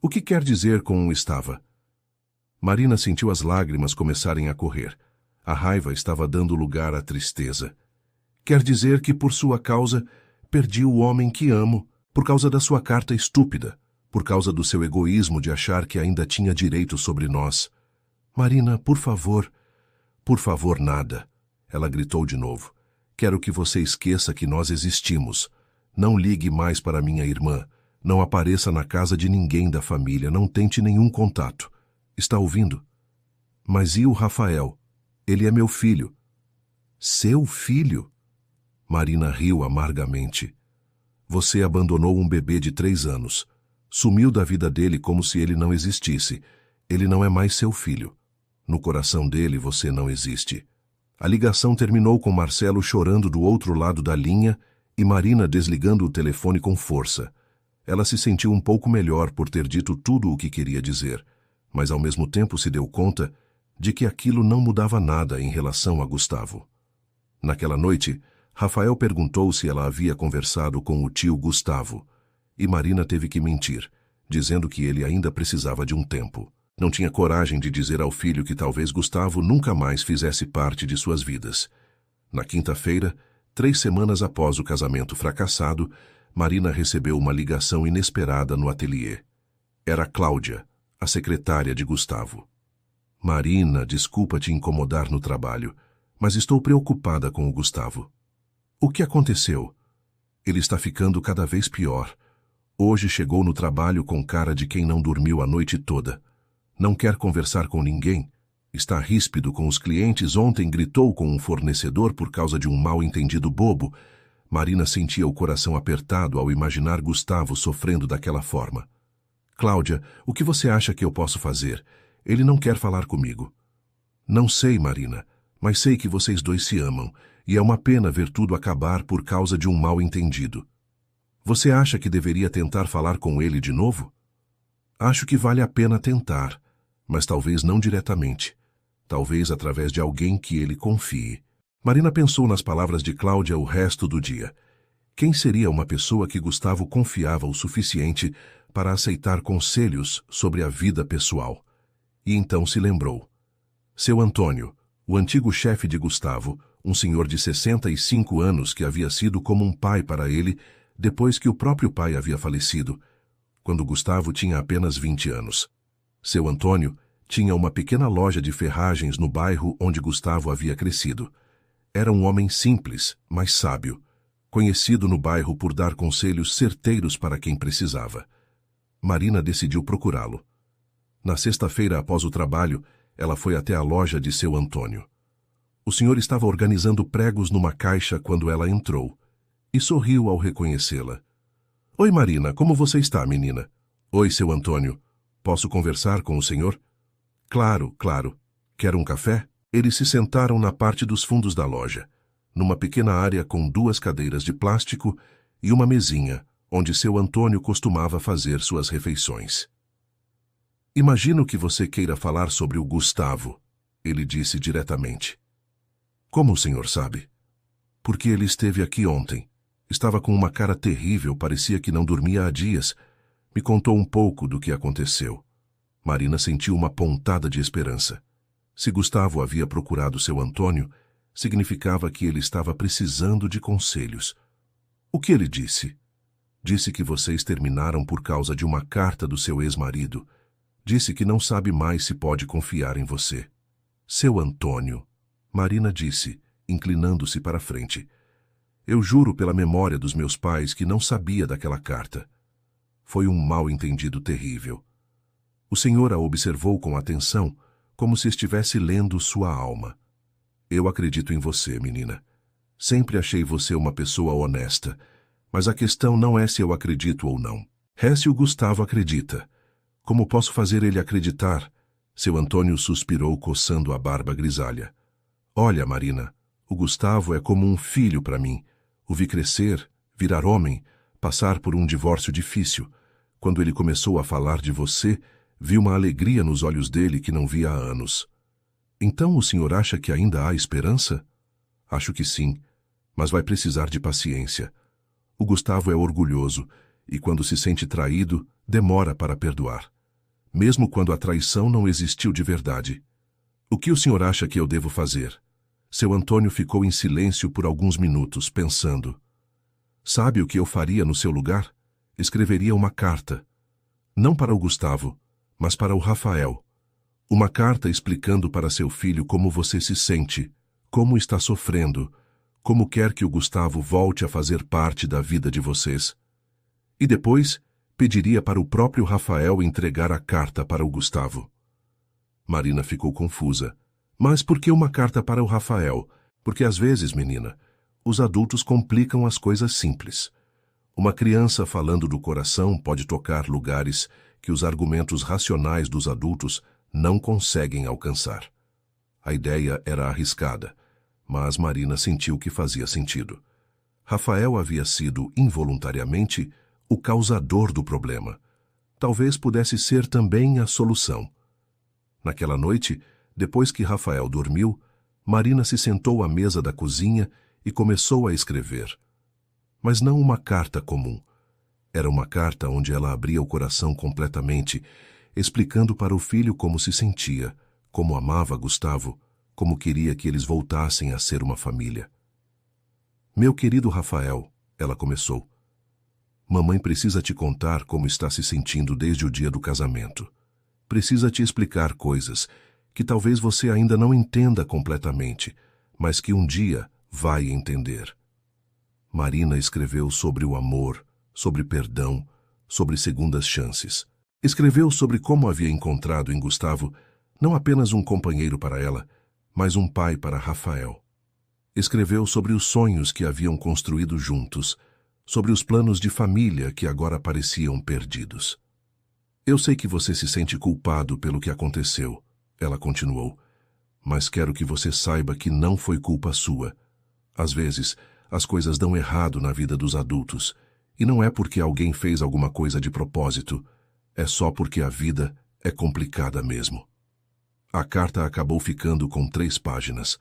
O que quer dizer com estava? Marina sentiu as lágrimas começarem a correr. A raiva estava dando lugar à tristeza. Quer dizer que, por sua causa, perdi o homem que amo, por causa da sua carta estúpida, por causa do seu egoísmo de achar que ainda tinha direito sobre nós. Marina, por favor, nada. Ela gritou de novo. Quero que você esqueça que nós existimos. Não ligue mais para minha irmã. Não apareça na casa de ninguém da família. Não tente nenhum contato. Está ouvindo? Mas e o Rafael? Ele é meu filho. Seu filho? Marina riu amargamente. Você abandonou um bebê de 3 anos. Sumiu da vida dele como se ele não existisse. Ele não é mais seu filho. No coração dele você não existe. A ligação terminou com Marcelo chorando do outro lado da linha e Marina desligando o telefone com força. Ela se sentiu um pouco melhor por ter dito tudo o que queria dizer, mas ao mesmo tempo se deu conta de que aquilo não mudava nada em relação a Gustavo. Naquela noite, Rafael perguntou se ela havia conversado com o tio Gustavo, e Marina teve que mentir, dizendo que ele ainda precisava de um tempo. Não tinha coragem de dizer ao filho que talvez Gustavo nunca mais fizesse parte de suas vidas. Na quinta-feira, 3 semanas após o casamento fracassado, Marina recebeu uma ligação inesperada no ateliê. Era Cláudia, a secretária de Gustavo. Marina, desculpa te incomodar no trabalho, mas estou preocupada com o Gustavo. O que aconteceu? Ele está ficando cada vez pior. Hoje chegou no trabalho com cara de quem não dormiu a noite toda. Não quer conversar com ninguém. Está ríspido com os clientes. Ontem gritou com um fornecedor por causa de um mal-entendido bobo. Marina sentia o coração apertado ao imaginar Gustavo sofrendo daquela forma. Cláudia, o que você acha que eu posso fazer? Ele não quer falar comigo. Não sei, Marina, mas sei que vocês dois se amam, e é uma pena ver tudo acabar por causa de um mal-entendido. Você acha que deveria tentar falar com ele de novo? Acho que vale a pena tentar, mas talvez não diretamente. Talvez através de alguém que ele confie. Marina pensou nas palavras de Cláudia o resto do dia. Quem seria uma pessoa que Gustavo confiava o suficiente para aceitar conselhos sobre a vida pessoal? E então se lembrou. Seu Antônio, o antigo chefe de Gustavo, um senhor de 65 anos que havia sido como um pai para ele depois que o próprio pai havia falecido, quando Gustavo tinha apenas 20 anos. Seu Antônio tinha uma pequena loja de ferragens no bairro onde Gustavo havia crescido. Era um homem simples, mas sábio, conhecido no bairro por dar conselhos certeiros para quem precisava. Marina decidiu procurá-lo. Na sexta-feira após o trabalho, ela foi até a loja de seu Antônio. O senhor estava organizando pregos numa caixa quando ela entrou, e sorriu ao reconhecê-la. Oi, Marina, como você está, menina? Oi, seu Antônio. Posso conversar com o senhor? Claro, claro. Quer um café? Eles se sentaram na parte dos fundos da loja. numa pequena área com 2 cadeiras de plástico e uma mesinha, onde seu Antônio costumava fazer suas refeições. Imagino que você queira falar sobre o Gustavo, ele disse diretamente. Como o senhor sabe? Porque ele esteve aqui ontem. Estava com uma cara terrível, parecia que não dormia há dias. Me contou um pouco do que aconteceu. Marina sentiu uma pontada de esperança. Se Gustavo havia procurado seu Antônio, significava que ele estava precisando de conselhos. O que ele disse? Disse que vocês terminaram por causa de uma carta do seu ex-marido. Disse que não sabe mais se pode confiar em você. Seu Antônio, Marina disse, inclinando-se para a frente. Eu juro pela memória dos meus pais que não sabia daquela carta. Foi um mal-entendido terrível. O senhor a observou com atenção, como se estivesse lendo sua alma. Eu acredito em você, menina. Sempre achei você uma pessoa honesta, mas a questão não é se eu acredito ou não. É se o Gustavo acredita. Como posso fazer ele acreditar? Seu Antônio suspirou, coçando a barba grisalha. Olha, Marina, o Gustavo é como um filho para mim. O vi crescer, virar homem, passar por um divórcio difícil. Quando ele começou a falar de você, vi uma alegria nos olhos dele que não via há anos. Então o senhor acha que ainda há esperança? Acho que sim, mas vai precisar de paciência. O Gustavo é orgulhoso e, quando se sente traído, demora para perdoar. Mesmo quando a traição não existiu de verdade. O que o senhor acha que eu devo fazer? Seu Antônio ficou em silêncio por alguns minutos, pensando. Sabe o que eu faria no seu lugar? Escreveria uma carta. Não para o Gustavo, mas para o Rafael. Uma carta explicando para seu filho como você se sente, como está sofrendo, como quer que o Gustavo volte a fazer parte da vida de vocês. E depois, pediria para o próprio Rafael entregar a carta para o Gustavo. Marina ficou confusa. Mas por que uma carta para o Rafael? Porque às vezes, menina, os adultos complicam as coisas simples. Uma criança falando do coração pode tocar lugares que os argumentos racionais dos adultos não conseguem alcançar. A ideia era arriscada, mas Marina sentiu que fazia sentido. Rafael havia sido, involuntariamente, o causador do problema. Talvez pudesse ser também a solução. Naquela noite, depois que Rafael dormiu, Marina se sentou à mesa da cozinha e começou a escrever. Mas não uma carta comum. Era uma carta onde ela abria o coração completamente, explicando para o filho como se sentia, como amava Gustavo, como queria que eles voltassem a ser uma família. Meu querido Rafael, ela começou. Mamãe precisa te contar como está se sentindo desde o dia do casamento. Precisa te explicar coisas que talvez você ainda não entenda completamente, mas que um dia vai entender. Marina escreveu sobre o amor, sobre perdão, sobre segundas chances. Escreveu sobre como havia encontrado em Gustavo não apenas um companheiro para ela, mas um pai para Rafael. Escreveu sobre os sonhos que haviam construído juntos, sobre os planos de família que agora pareciam perdidos. Eu sei que você se sente culpado pelo que aconteceu, ela continuou, mas quero que você saiba que não foi culpa sua. Às vezes, as coisas dão errado na vida dos adultos, e não é porque alguém fez alguma coisa de propósito, é só porque a vida é complicada mesmo. A carta acabou ficando com 3 páginas.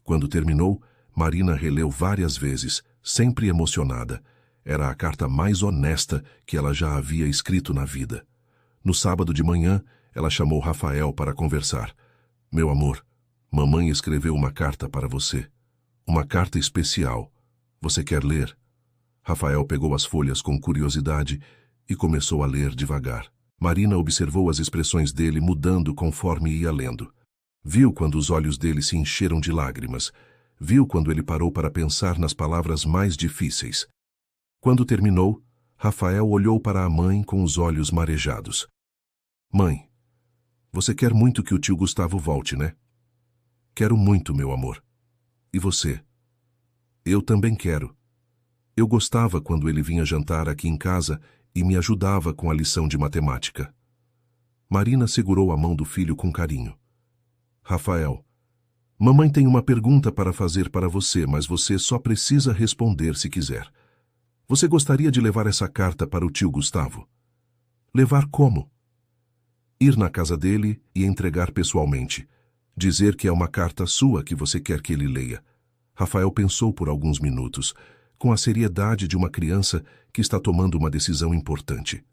Quando terminou, Marina releu várias vezes, sempre emocionada. Era a carta mais honesta que ela já havia escrito na vida. No sábado de manhã, ela chamou Rafael para conversar. Meu amor, mamãe escreveu uma carta para você. Uma carta especial. Você quer ler? Rafael pegou as folhas com curiosidade e começou a ler devagar. Marina observou as expressões dele mudando conforme ia lendo. Viu quando os olhos dele se encheram de lágrimas. Viu quando ele parou para pensar nas palavras mais difíceis. Quando terminou, Rafael olhou para a mãe com os olhos marejados. Mãe, você quer muito que o tio Gustavo volte, né? Quero muito, meu amor. E você? Eu também quero. Eu gostava quando ele vinha jantar aqui em casa e me ajudava com a lição de matemática. Marina segurou a mão do filho com carinho. Rafael, Mamãe tem uma pergunta para fazer para você, mas você só precisa responder se quiser. Você gostaria de levar essa carta para o tio Gustavo? Levar como? Ir na casa dele e entregar pessoalmente. Dizer que é uma carta sua que você quer que ele leia. Rafael pensou por alguns minutos, com a seriedade de uma criança que está tomando uma decisão importante.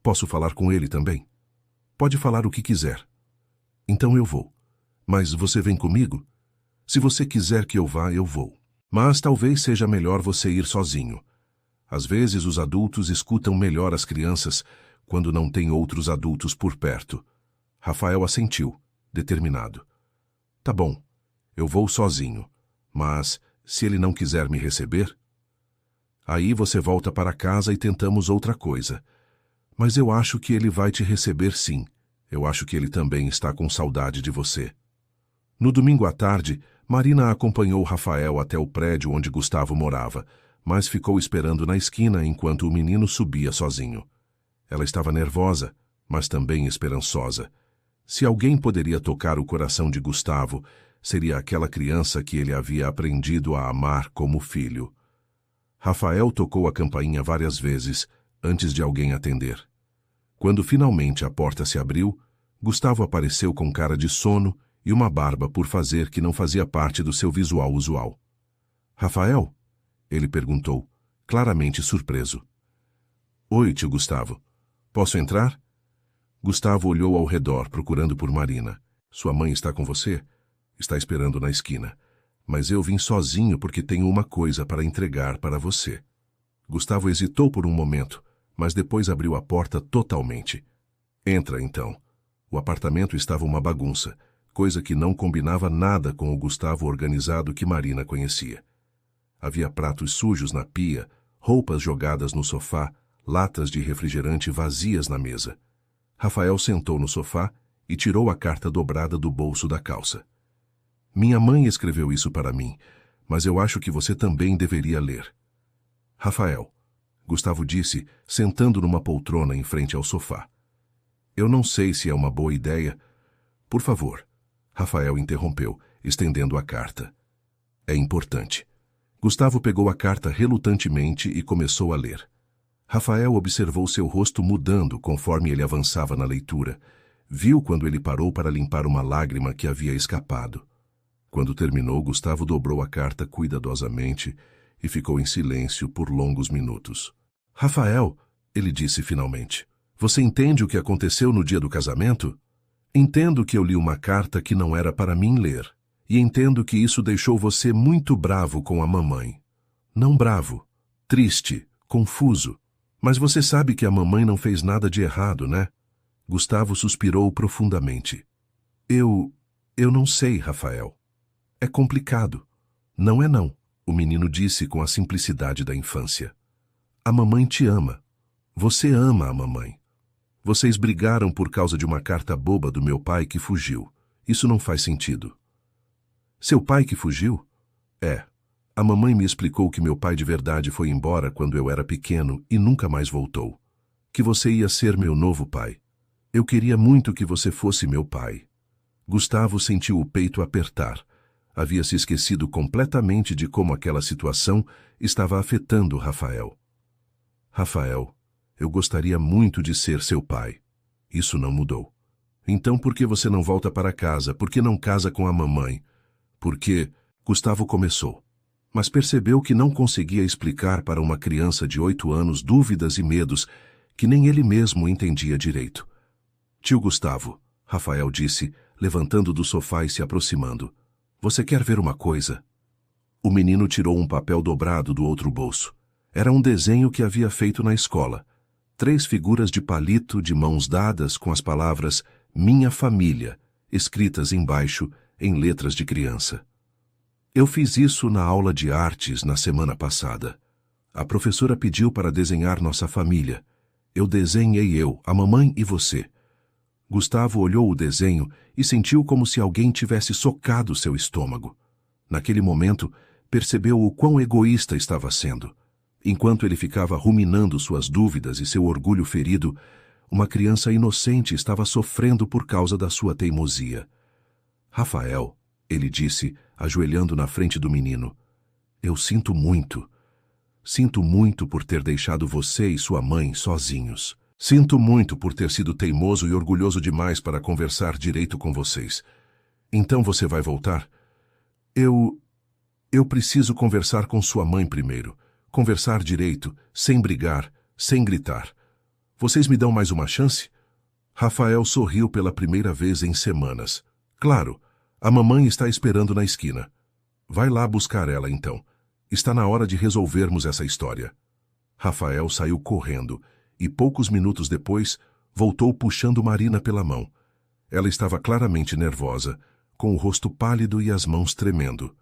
Posso falar com ele também? Pode falar o que quiser. Então eu vou. Mas você vem comigo? Se você quiser que eu vá, eu vou. Mas talvez seja melhor você ir sozinho. Às vezes os adultos escutam melhor as crianças quando não tem outros adultos por perto. Rafael assentiu, determinado. Tá bom, eu vou sozinho. Mas, se ele não quiser me receber? Aí você volta para casa e tentamos outra coisa. Mas eu acho que ele vai te receber sim. Eu acho que ele também está com saudade de você. No domingo à tarde, Marina acompanhou Rafael até o prédio onde Gustavo morava, mas ficou esperando na esquina enquanto o menino subia sozinho. Ela estava nervosa, mas também esperançosa. Se alguém poderia tocar o coração de Gustavo, seria aquela criança que ele havia aprendido a amar como filho. Rafael tocou a campainha várias vezes, antes de alguém atender. Quando finalmente a porta se abriu, Gustavo apareceu com cara de sono e uma barba por fazer que não fazia parte do seu visual usual. Rafael? Ele perguntou, claramente surpreso. Oi, tio Gustavo. Posso entrar? Gustavo olhou ao redor, procurando por Marina. Sua mãe está com você? Está esperando na esquina. Mas eu vim sozinho porque tenho uma coisa para entregar para você. Gustavo hesitou por um momento, mas depois abriu a porta totalmente. Entra, então. O apartamento estava uma bagunça, coisa que não combinava nada com o Gustavo organizado que Marina conhecia. Havia pratos sujos na pia, roupas jogadas no sofá, latas de refrigerante vazias na mesa. Rafael sentou no sofá e tirou a carta dobrada do bolso da calça. Minha mãe escreveu isso para mim, mas eu acho que você também deveria ler. Rafael, Gustavo disse, sentando numa poltrona em frente ao sofá. Eu não sei se é uma boa ideia. Por favor, Rafael interrompeu, estendendo a carta. É importante. Gustavo pegou a carta relutantemente e começou a ler. Rafael observou seu rosto mudando conforme ele avançava na leitura. Viu quando ele parou para limpar uma lágrima que havia escapado. Quando terminou, Gustavo dobrou a carta cuidadosamente e ficou em silêncio por longos minutos. Rafael, ele disse finalmente, você entende o que aconteceu no dia do casamento? Entendo que eu li uma carta que não era para mim ler, e entendo que isso deixou você muito bravo com a mamãe. Não bravo, triste, confuso. Mas você sabe que a mamãe não fez nada de errado, né? Gustavo suspirou profundamente. Eu não sei, Rafael. É complicado. Não é não, o menino disse com a simplicidade da infância. A mamãe te ama. Você ama a mamãe. Vocês brigaram por causa de uma carta boba do meu pai que fugiu. Isso não faz sentido. Seu pai que fugiu? É. A mamãe me explicou que meu pai de verdade foi embora quando eu era pequeno e nunca mais voltou. Que você ia ser meu novo pai. Eu queria muito que você fosse meu pai. Gustavo sentiu o peito apertar. Havia se esquecido completamente de como aquela situação estava afetando Rafael. Rafael, eu gostaria muito de ser seu pai. Isso não mudou. Então por que você não volta para casa? Por que não casa com a mamãe? Porque... Gustavo começou. Mas percebeu que não conseguia explicar para uma criança de 8 anos dúvidas e medos que nem ele mesmo entendia direito. Tio Gustavo, Rafael disse, levantando do sofá e se aproximando. Você quer ver uma coisa? O menino tirou um papel dobrado do outro bolso. Era um desenho que havia feito na escola. 3 figuras de palito de mãos dadas com as palavras Minha Família, escritas embaixo em letras de criança. Eu fiz isso na aula de artes na semana passada. A professora pediu para desenhar nossa família. Eu desenhei a mamãe e você. Gustavo olhou o desenho e sentiu como se alguém tivesse socado seu estômago. Naquele momento, percebeu o quão egoísta estava sendo. Enquanto ele ficava ruminando suas dúvidas e seu orgulho ferido, uma criança inocente estava sofrendo por causa da sua teimosia. Rafael, ele disse, ajoelhando na frente do menino. Eu sinto muito. Sinto muito por ter deixado você e sua mãe sozinhos. Sinto muito por ter sido teimoso e orgulhoso demais para conversar direito com vocês. Então você vai voltar? Eu preciso conversar com sua mãe primeiro. Conversar direito, sem brigar, sem gritar. Vocês me dão mais uma chance? Rafael sorriu pela primeira vez em semanas. Claro, a mamãe está esperando na esquina. Vai lá buscar ela então. Está na hora de resolvermos essa história. Rafael saiu correndo e poucos minutos depois voltou puxando Marina pela mão. Ela estava claramente nervosa, com o rosto pálido e as mãos tremendo.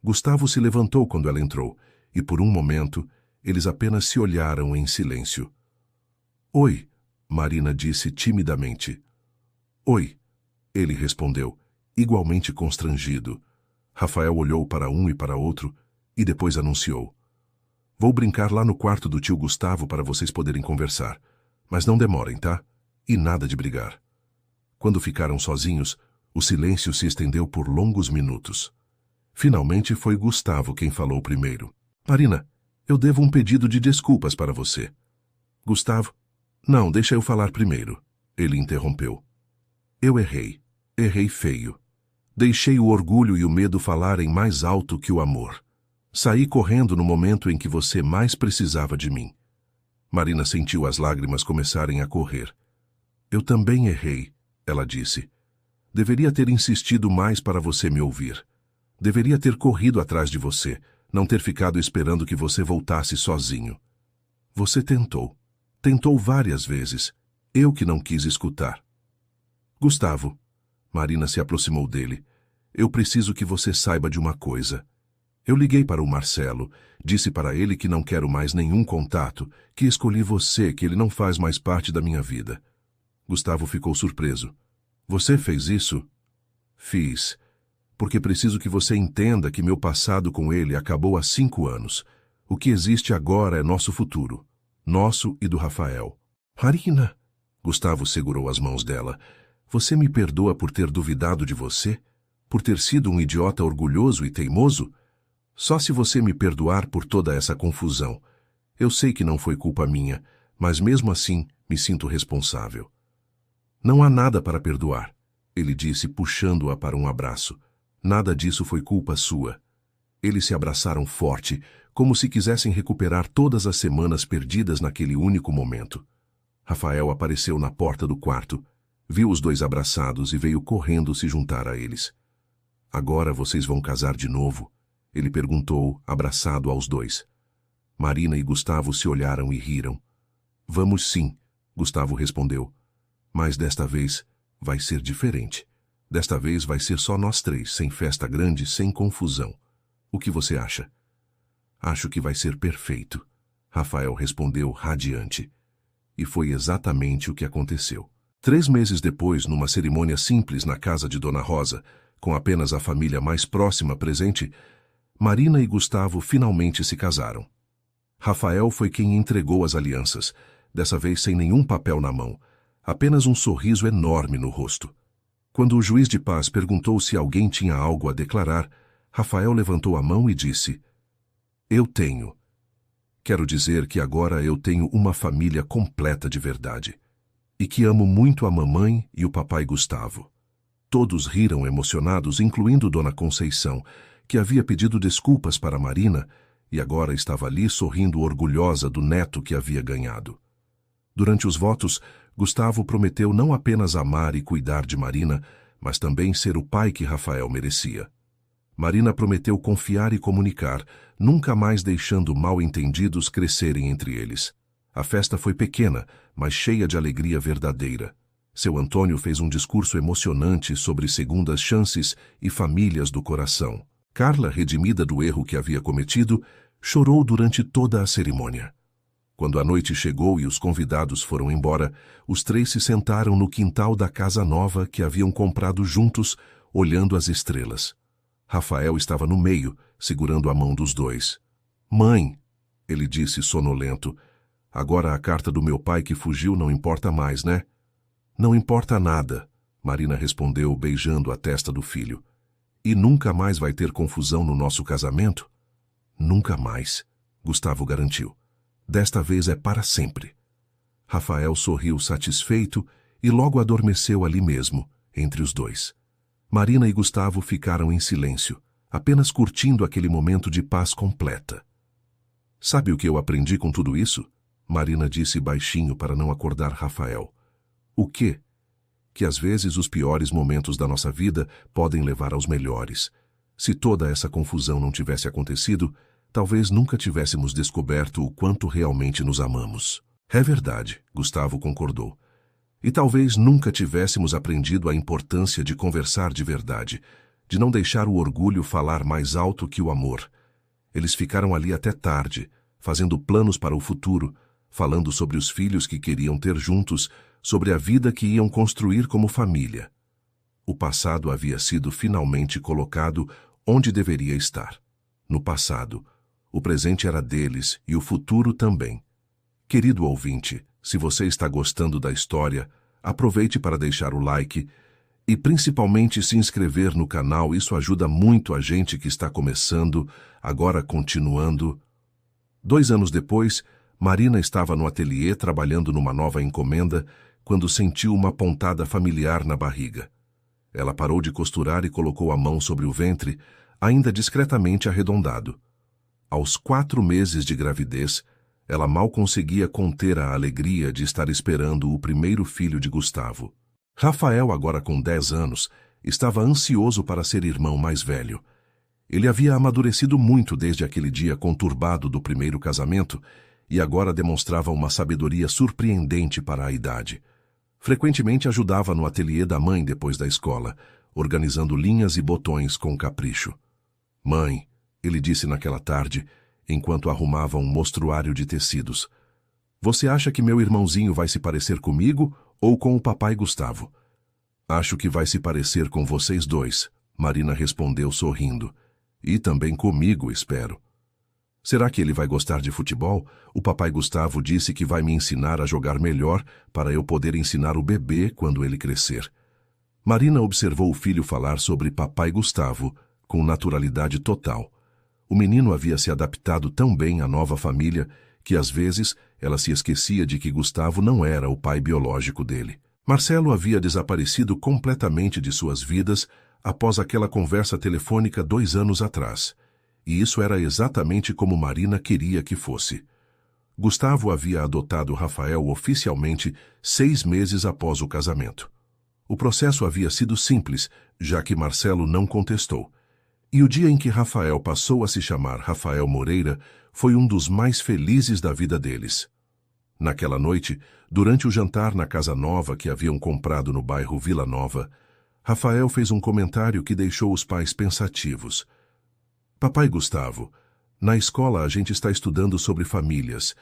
Gustavo se levantou quando ela entrou e por um momento eles apenas se olharam em silêncio. Oi, Marina disse timidamente. Oi, ele respondeu, igualmente constrangido. Rafael olhou para um e para outro e depois anunciou. Vou brincar lá no quarto do tio Gustavo para vocês poderem conversar. Mas não demorem, tá? E nada de brigar. Quando ficaram sozinhos, o silêncio se estendeu por longos minutos. Finalmente foi Gustavo quem falou primeiro. Marina, eu devo um pedido de desculpas para você. Gustavo? Não, deixa eu falar primeiro. Ele interrompeu. Eu errei. Errei feio. Deixei o orgulho e o medo falarem mais alto que o amor. Saí correndo no momento em que você mais precisava de mim. Marina sentiu as lágrimas começarem a correr. Eu também errei, ela disse. Deveria ter insistido mais para você me ouvir. Deveria ter corrido atrás de você, não ter ficado esperando que você voltasse sozinho. Você tentou. Tentou várias vezes. Eu que não quis escutar. Gustavo, Marina se aproximou dele. Eu preciso que você saiba de uma coisa. Eu liguei para o Marcelo, disse para ele que não quero mais nenhum contato, que escolhi você, que ele não faz mais parte da minha vida. Gustavo ficou surpreso. Você fez isso? Fiz. Porque preciso que você entenda que meu passado com ele acabou há 5 anos. O que existe agora é nosso futuro. Nosso e do Rafael. Marina! Gustavo segurou as mãos dela. Você me perdoa por ter duvidado de você? Por ter sido um idiota orgulhoso e teimoso? Só se você me perdoar por toda essa confusão. Eu sei que não foi culpa minha, mas mesmo assim me sinto responsável. Não há nada para perdoar, ele disse puxando-a para um abraço. Nada disso foi culpa sua. Eles se abraçaram forte, como se quisessem recuperar todas as semanas perdidas naquele único momento. Rafael apareceu na porta do quarto, viu os dois abraçados e veio correndo se juntar a eles. Agora vocês vão casar de novo? Ele perguntou, abraçado aos dois. Marina e Gustavo se olharam e riram. Vamos sim, Gustavo respondeu. Mas desta vez vai ser diferente. Desta vez vai ser só nós 3, sem festa grande, sem confusão. O que você acha? Acho que vai ser perfeito, Rafael respondeu radiante. E foi exatamente o que aconteceu. 3 meses depois, numa cerimônia simples na casa de Dona Rosa, com apenas a família mais próxima presente, Marina e Gustavo finalmente se casaram. Rafael foi quem entregou as alianças, dessa vez sem nenhum papel na mão, apenas um sorriso enorme no rosto. Quando o juiz de paz perguntou se alguém tinha algo a declarar, Rafael levantou a mão e disse: Eu tenho. Quero dizer que agora eu tenho uma família completa de verdade. E que amo muito a mamãe e o papai Gustavo. Todos riram emocionados, incluindo Dona Conceição, que havia pedido desculpas para Marina e agora estava ali sorrindo orgulhosa do neto que havia ganhado. Durante os votos, Gustavo prometeu não apenas amar e cuidar de Marina, mas também ser o pai que Rafael merecia. Marina prometeu confiar e comunicar, nunca mais deixando mal-entendidos crescerem entre eles. A festa foi pequena, mas cheia de alegria verdadeira. Seu Antônio fez um discurso emocionante sobre segundas chances e famílias do coração. Carla, redimida do erro que havia cometido, chorou durante toda a cerimônia. Quando a noite chegou e os convidados foram embora, os 3 se sentaram no quintal da casa nova que haviam comprado juntos, olhando as estrelas. Rafael estava no meio, segurando a mão dos dois. Mãe, ele disse sonolento, agora a carta do meu pai que fugiu não importa mais, né? Não importa nada, Marina respondeu, beijando a testa do filho. E nunca mais vai ter confusão no nosso casamento? Nunca mais, Gustavo garantiu. Desta vez é para sempre. Rafael sorriu satisfeito e logo adormeceu ali mesmo, entre os dois. Marina e Gustavo ficaram em silêncio, apenas curtindo aquele momento de paz completa. Sabe o que eu aprendi com tudo isso? Marina disse baixinho para não acordar Rafael. O quê? Que às vezes os piores momentos da nossa vida podem levar aos melhores. Se toda essa confusão não tivesse acontecido, talvez nunca tivéssemos descoberto o quanto realmente nos amamos. É verdade, Gustavo concordou. E talvez nunca tivéssemos aprendido a importância de conversar de verdade, de não deixar o orgulho falar mais alto que o amor. Eles ficaram ali até tarde, fazendo planos para o futuro, falando sobre os filhos que queriam ter juntos, sobre a vida que iam construir como família. O passado havia sido finalmente colocado onde deveria estar. No passado, o presente era deles e o futuro também. Querido ouvinte, se você está gostando da história, aproveite para deixar o like e principalmente se inscrever no canal. Isso ajuda muito a gente que está começando, agora continuando. 2 anos depois, Marina estava no ateliê trabalhando numa nova encomenda quando sentiu uma pontada familiar na barriga. Ela parou de costurar e colocou a mão sobre o ventre, ainda discretamente arredondado. Aos 4 meses de gravidez, ela mal conseguia conter a alegria de estar esperando o primeiro filho de Gustavo. Rafael, agora com 10 anos, estava ansioso para ser irmão mais velho. Ele havia amadurecido muito desde aquele dia conturbado do primeiro casamento e agora demonstrava uma sabedoria surpreendente para a idade. Frequentemente ajudava no ateliê da mãe depois da escola, organizando linhas e botões com capricho. Mãe, ele disse naquela tarde, enquanto arrumava um mostruário de tecidos. Você acha que meu irmãozinho vai se parecer comigo ou com o papai Gustavo? Acho que vai se parecer com vocês dois, Marina respondeu sorrindo. E também comigo, espero. Será que ele vai gostar de futebol? O papai Gustavo disse que vai me ensinar a jogar melhor para eu poder ensinar o bebê quando ele crescer. Marina observou o filho falar sobre papai Gustavo com naturalidade total. O menino havia se adaptado tão bem à nova família que, às vezes, ela se esquecia de que Gustavo não era o pai biológico dele. Marcelo havia desaparecido completamente de suas vidas após aquela conversa telefônica 2 anos atrás. E isso era exatamente como Marina queria que fosse. Gustavo havia adotado Rafael oficialmente 6 meses após o casamento. O processo havia sido simples, já que Marcelo não contestou. E o dia em que Rafael passou a se chamar Rafael Moreira foi um dos mais felizes da vida deles. Naquela noite, durante o jantar na casa nova que haviam comprado no bairro Vila Nova, Rafael fez um comentário que deixou os pais pensativos. Papai Gustavo, na escola a gente está estudando sobre famílias,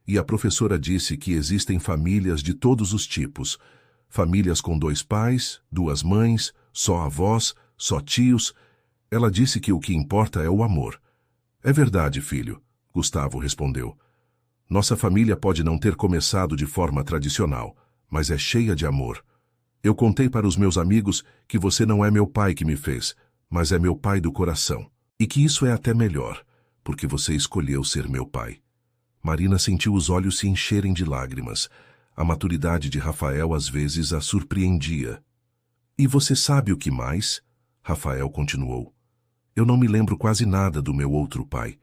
e a professora disse que existem famílias de todos os tipos. Famílias com 2 pais, 2 mães, só avós, só tios. Ela disse que o que importa é o amor. É verdade, filho, Gustavo respondeu. Nossa família pode não ter começado de forma tradicional, mas é cheia de amor. Eu contei para os meus amigos que você não é meu pai que me fez, mas é meu pai do coração. E que isso é até melhor, porque você escolheu ser meu pai. Marina sentiu os olhos se encherem de lágrimas. A maturidade de Rafael às vezes a surpreendia. E você sabe o que mais? Rafael continuou. Eu não me lembro quase nada do meu outro pai,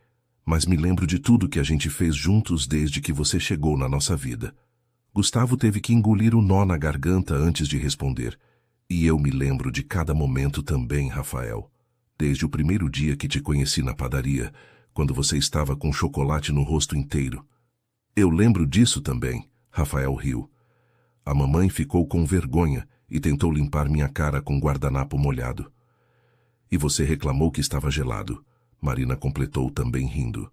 mas me lembro de tudo que a gente fez juntos desde que você chegou na nossa vida. Gustavo teve que engolir o nó na garganta antes de responder. E eu me lembro de cada momento também, Rafael. Desde o primeiro dia que te conheci na padaria, quando você estava com chocolate no rosto inteiro. Eu lembro disso também, Rafael riu. A mamãe ficou com vergonha e tentou limpar minha cara com guardanapo molhado. E você reclamou que estava gelado, Marina completou também rindo.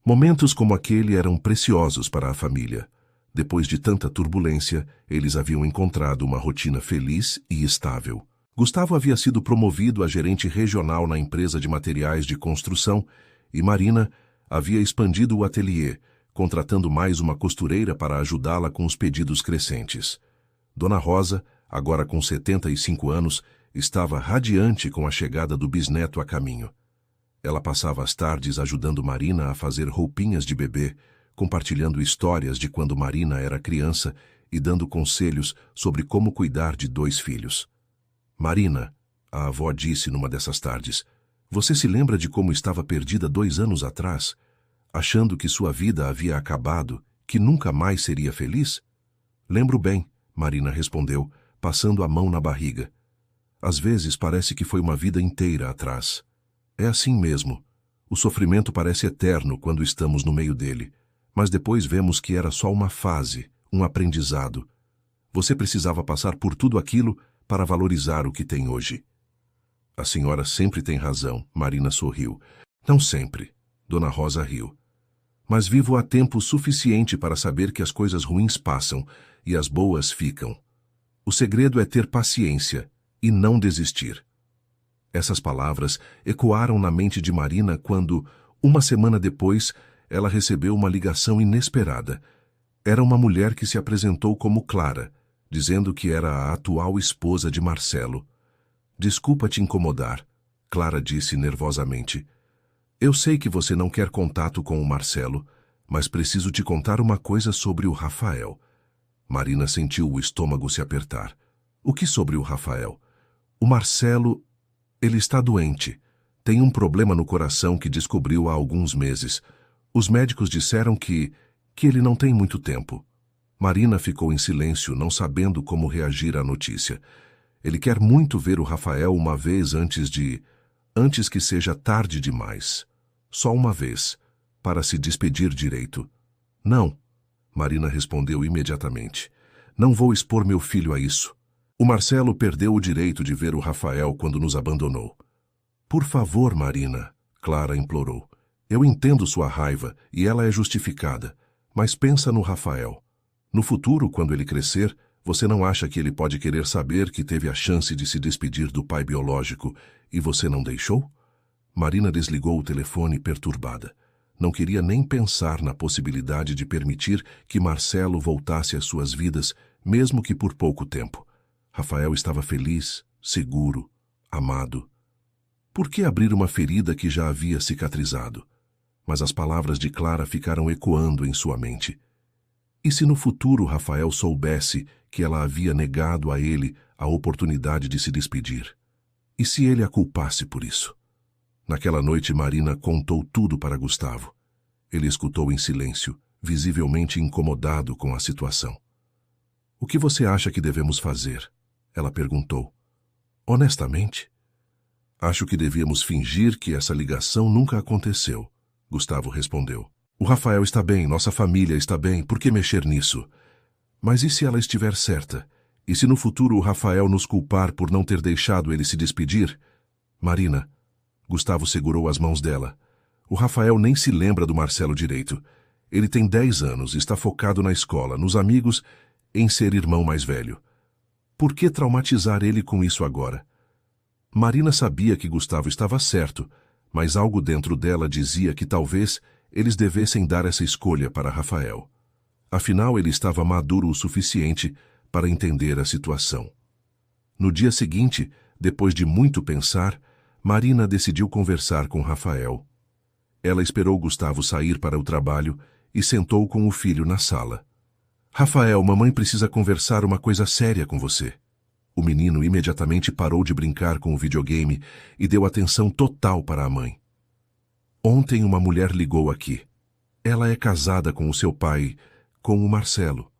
Momentos como aquele eram preciosos para a família. Depois de tanta turbulência, eles haviam encontrado uma rotina feliz e estável. Gustavo havia sido promovido a gerente regional na empresa de materiais de construção e Marina havia expandido o ateliê, contratando mais uma costureira para ajudá-la com os pedidos crescentes. Dona Rosa, agora com 75 anos, Estava radiante com a chegada do bisneto a caminho. Ela passava as tardes ajudando Marina a fazer roupinhas de bebê, compartilhando histórias de quando Marina era criança e dando conselhos sobre como cuidar de 2 filhos. Marina, a avó disse numa dessas tardes, você se lembra de como estava perdida 2 anos atrás, achando que sua vida havia acabado, que nunca mais seria feliz? Lembro bem, Marina respondeu, passando a mão na barriga. Às vezes parece que foi uma vida inteira atrás. É assim mesmo. O sofrimento parece eterno quando estamos no meio dele, mas depois vemos que era só uma fase, um aprendizado. Você precisava passar por tudo aquilo para valorizar o que tem hoje. A senhora sempre tem razão, Marina sorriu. Não sempre, Dona Rosa riu. Mas vivo há tempo suficiente para saber que as coisas ruins passam e as boas ficam. O segredo é ter paciência e não desistir. Essas palavras ecoaram na mente de Marina quando, uma semana depois, ela recebeu uma ligação inesperada. Era uma mulher que se apresentou como Clara, dizendo que era a atual esposa de Marcelo. Desculpa te incomodar, Clara disse nervosamente. Eu sei que você não quer contato com o Marcelo, mas preciso te contar uma coisa sobre o Rafael. Marina sentiu o estômago se apertar. O que sobre o Rafael? O Marcelo... Ele está doente. Tem um problema no coração que descobriu há alguns meses. Os médicos disseram que ele não tem muito tempo. Marina ficou em silêncio, não sabendo como reagir à notícia. Ele quer muito ver o Rafael uma vez antes que seja tarde demais. Só uma vez, para se despedir direito. Não, Marina respondeu imediatamente. Não vou expor meu filho a isso. O Marcelo perdeu o direito de ver o Rafael quando nos abandonou. Por favor, Marina, Clara implorou. Eu entendo sua raiva e ela é justificada, mas pensa no Rafael. No futuro, quando ele crescer, você não acha que ele pode querer saber que teve a chance de se despedir do pai biológico e você não deixou? Marina desligou o telefone perturbada. Não queria nem pensar na possibilidade de permitir que Marcelo voltasse às suas vidas, mesmo que por pouco tempo. Rafael estava feliz, seguro, amado. Por que abrir uma ferida que já havia cicatrizado? Mas as palavras de Clara ficaram ecoando em sua mente. E se no futuro Rafael soubesse que ela havia negado a ele a oportunidade de se despedir? E se ele a culpasse por isso? Naquela noite, Marina contou tudo para Gustavo. Ele escutou em silêncio, visivelmente incomodado com a situação. O que você acha que devemos fazer? Ela perguntou. Honestamente? Acho que devíamos fingir que essa ligação nunca aconteceu, Gustavo respondeu. O Rafael está bem, nossa família está bem, por que mexer nisso? Mas e se ela estiver certa? E se no futuro o Rafael nos culpar por não ter deixado ele se despedir? Marina, Gustavo segurou as mãos dela. O Rafael nem se lembra do Marcelo direito. Ele tem 10 anos, está focado na escola, nos amigos, em ser irmão mais velho. Por que traumatizar ele com isso agora? Marina sabia que Gustavo estava certo, mas algo dentro dela dizia que talvez eles devessem dar essa escolha para Rafael. Afinal, ele estava maduro o suficiente para entender a situação. No dia seguinte, depois de muito pensar, Marina decidiu conversar com Rafael. Ela esperou Gustavo sair para o trabalho e sentou com o filho na sala. Rafael, mamãe precisa conversar uma coisa séria com você. O menino imediatamente parou de brincar com o videogame e deu atenção total para a mãe. Ontem uma mulher ligou aqui. Ela é casada com o seu pai, com o Marcelo.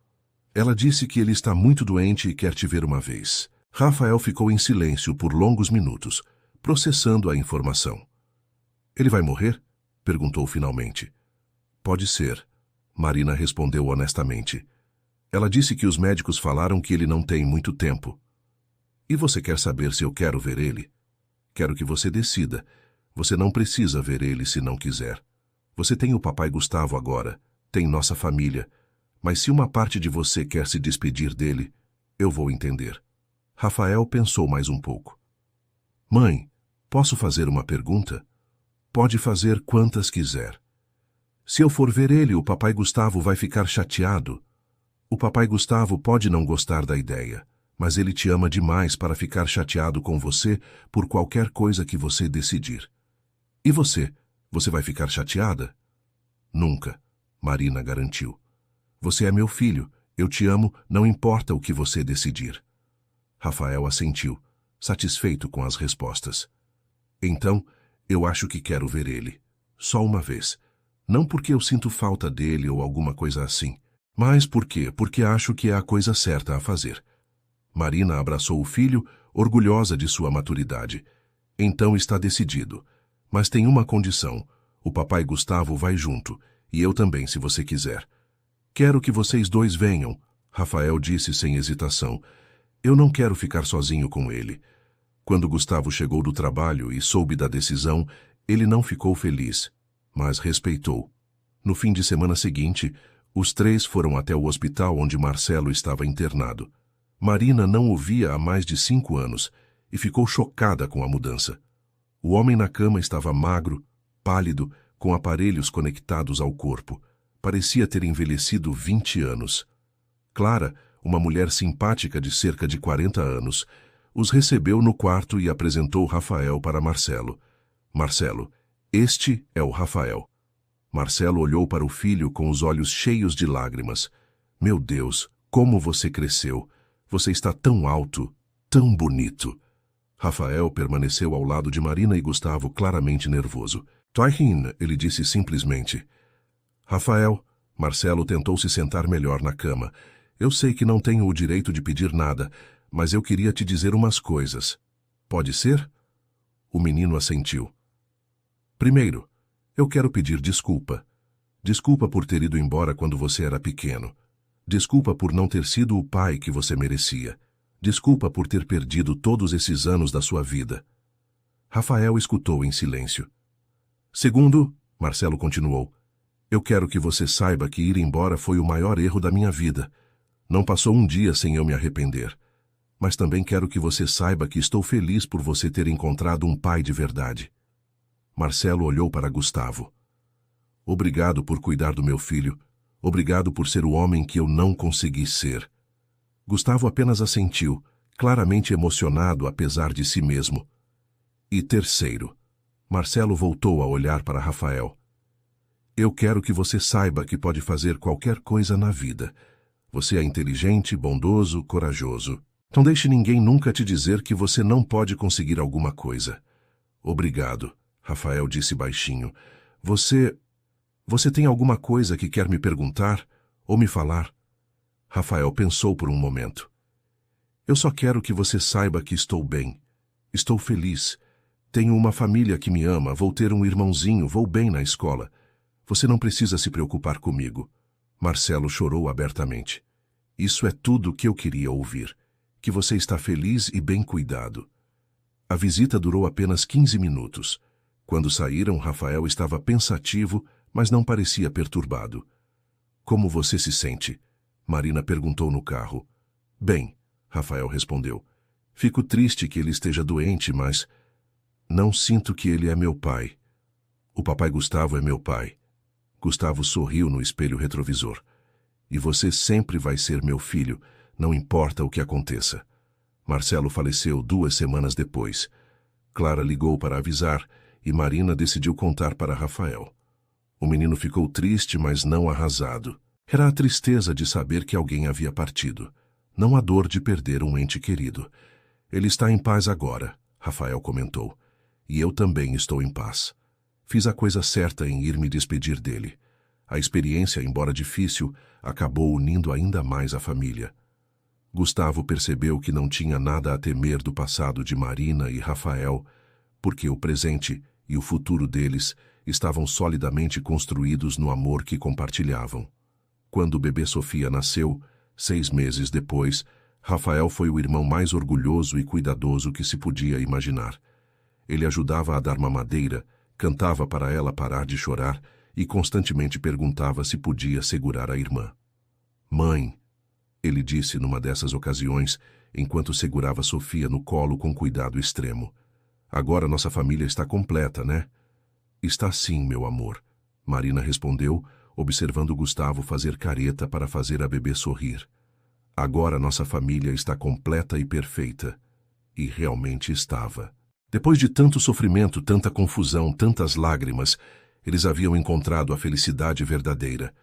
Ela disse que ele está muito doente e quer te ver uma vez. Rafael ficou em silêncio por longos minutos, processando a informação. Ele vai morrer? Perguntou finalmente. Pode ser, Marina respondeu honestamente. Ela disse que os médicos falaram que ele não tem muito tempo. E você quer saber se eu quero ver ele? Quero que você decida. Você não precisa ver ele se não quiser. Você tem o papai Gustavo agora, tem nossa família. Mas se uma parte de você quer se despedir dele, eu vou entender. Rafael pensou mais um pouco. Mãe, posso fazer uma pergunta? Pode fazer quantas quiser. Se eu for ver ele, o papai Gustavo vai ficar chateado. O papai Gustavo pode não gostar da ideia, mas ele te ama demais para ficar chateado com você por qualquer coisa que você decidir. E você? Você vai ficar chateada? Nunca, Marina garantiu. Você é meu filho, eu te amo, não importa o que você decidir. Rafael assentiu, satisfeito com as respostas. Então, eu acho que quero ver ele. Só uma vez. Não porque eu sinto falta dele ou alguma coisa assim, mas porque acho que é a coisa certa a fazer. Marina abraçou o filho, orgulhosa de sua maturidade. Então está decidido. Mas tem uma condição. O papai Gustavo vai junto, e eu também, se você quiser. Quero que vocês dois venham, Rafael disse sem hesitação. Eu não quero ficar sozinho com ele. Quando Gustavo chegou do trabalho e soube da decisão, ele não ficou feliz, mas respeitou. No fim de semana seguinte, os três foram até o hospital onde Marcelo estava internado. Marina não o via há mais de 5 anos e ficou chocada com a mudança. O homem na cama estava magro, pálido, com aparelhos conectados ao corpo. Parecia ter envelhecido 20 anos. Clara, uma mulher simpática de cerca de 40 anos, os recebeu no quarto e apresentou Rafael para Marcelo. Marcelo, este é o Rafael. Marcelo olhou para o filho com os olhos cheios de lágrimas. Meu Deus, como você cresceu! Você está tão alto, tão bonito. Rafael permaneceu ao lado de Marina e Gustavo, claramente nervoso. Toihin, ele disse simplesmente. Rafael, Marcelo tentou se sentar melhor na cama. Eu sei que não tenho o direito de pedir nada, mas eu queria te dizer umas coisas. Pode ser? O menino assentiu. Primeiro, eu quero pedir desculpa. Desculpa por ter ido embora quando você era pequeno. Desculpa por não ter sido o pai que você merecia. Desculpa por ter perdido todos esses anos da sua vida. Rafael escutou em silêncio. Segundo, Marcelo continuou, eu quero que você saiba que ir embora foi o maior erro da minha vida. Não passou um dia sem eu me arrepender. Mas também quero que você saiba que estou feliz por você ter encontrado um pai de verdade. Marcelo olhou para Gustavo. Obrigado por cuidar do meu filho. Obrigado por ser o homem que eu não consegui ser. Gustavo apenas assentiu, claramente emocionado apesar de si mesmo. E terceiro, Marcelo voltou a olhar para Rafael. Eu quero que você saiba que pode fazer qualquer coisa na vida. Você é inteligente, bondoso, corajoso. Não deixe ninguém nunca te dizer que você não pode conseguir alguma coisa. Obrigado, Rafael disse baixinho. Você tem alguma coisa que quer me perguntar ou me falar? Rafael pensou por um momento. Eu só quero que você saiba que estou bem. Estou feliz. Tenho uma família que me ama, vou ter um irmãozinho, vou bem na escola. Você não precisa se preocupar comigo. Marcelo chorou abertamente. Isso é tudo o que eu queria ouvir. Que você está feliz e bem cuidado. A visita durou apenas 15 minutos. Quando saíram, Rafael estava pensativo, mas não parecia perturbado. Como você se sente? Marina perguntou no carro. Bem, Rafael respondeu. Fico triste que ele esteja doente, mas não sinto que ele é meu pai. O papai Gustavo é meu pai. Gustavo sorriu no espelho retrovisor. E você sempre vai ser meu filho, não importa o que aconteça. Marcelo faleceu 2 semanas depois. Clara ligou para avisar e Marina decidiu contar para Rafael. O menino ficou triste, mas não arrasado. Era a tristeza de saber que alguém havia partido, não a dor de perder um ente querido. Ele está em paz agora, Rafael comentou. E eu também estou em paz. Fiz a coisa certa em ir me despedir dele. A experiência, embora difícil, acabou unindo ainda mais a família. Gustavo percebeu que não tinha nada a temer do passado de Marina e Rafael, porque o presente e o futuro deles estavam solidamente construídos no amor que compartilhavam. Quando o bebê Sofia nasceu, 6 meses depois, Rafael foi o irmão mais orgulhoso e cuidadoso que se podia imaginar. Ele ajudava a dar mamadeira, cantava para ela parar de chorar e constantemente perguntava se podia segurar a irmã. Mãe, ele disse numa dessas ocasiões, enquanto segurava Sofia no colo com cuidado extremo. Agora nossa família está completa, né? Está sim, meu amor, Marina respondeu, observando Gustavo fazer careta para fazer a bebê sorrir. Agora nossa família está completa e perfeita. E realmente estava. Depois de tanto sofrimento, tanta confusão, tantas lágrimas, eles haviam encontrado a felicidade verdadeira.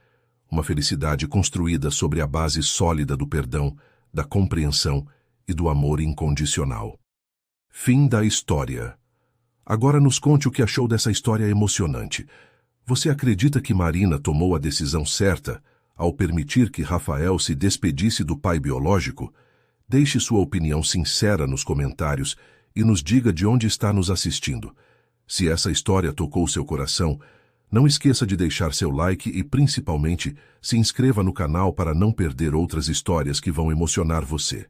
Uma felicidade construída sobre a base sólida do perdão, da compreensão e do amor incondicional. Fim da história. Agora nos conte o que achou dessa história emocionante. Você acredita que Marina tomou a decisão certa ao permitir que Rafael se despedisse do pai biológico? Deixe sua opinião sincera nos comentários e nos diga de onde está nos assistindo. Se essa história tocou seu coração, não esqueça de deixar seu like e, principalmente, se inscreva no canal para não perder outras histórias que vão emocionar você.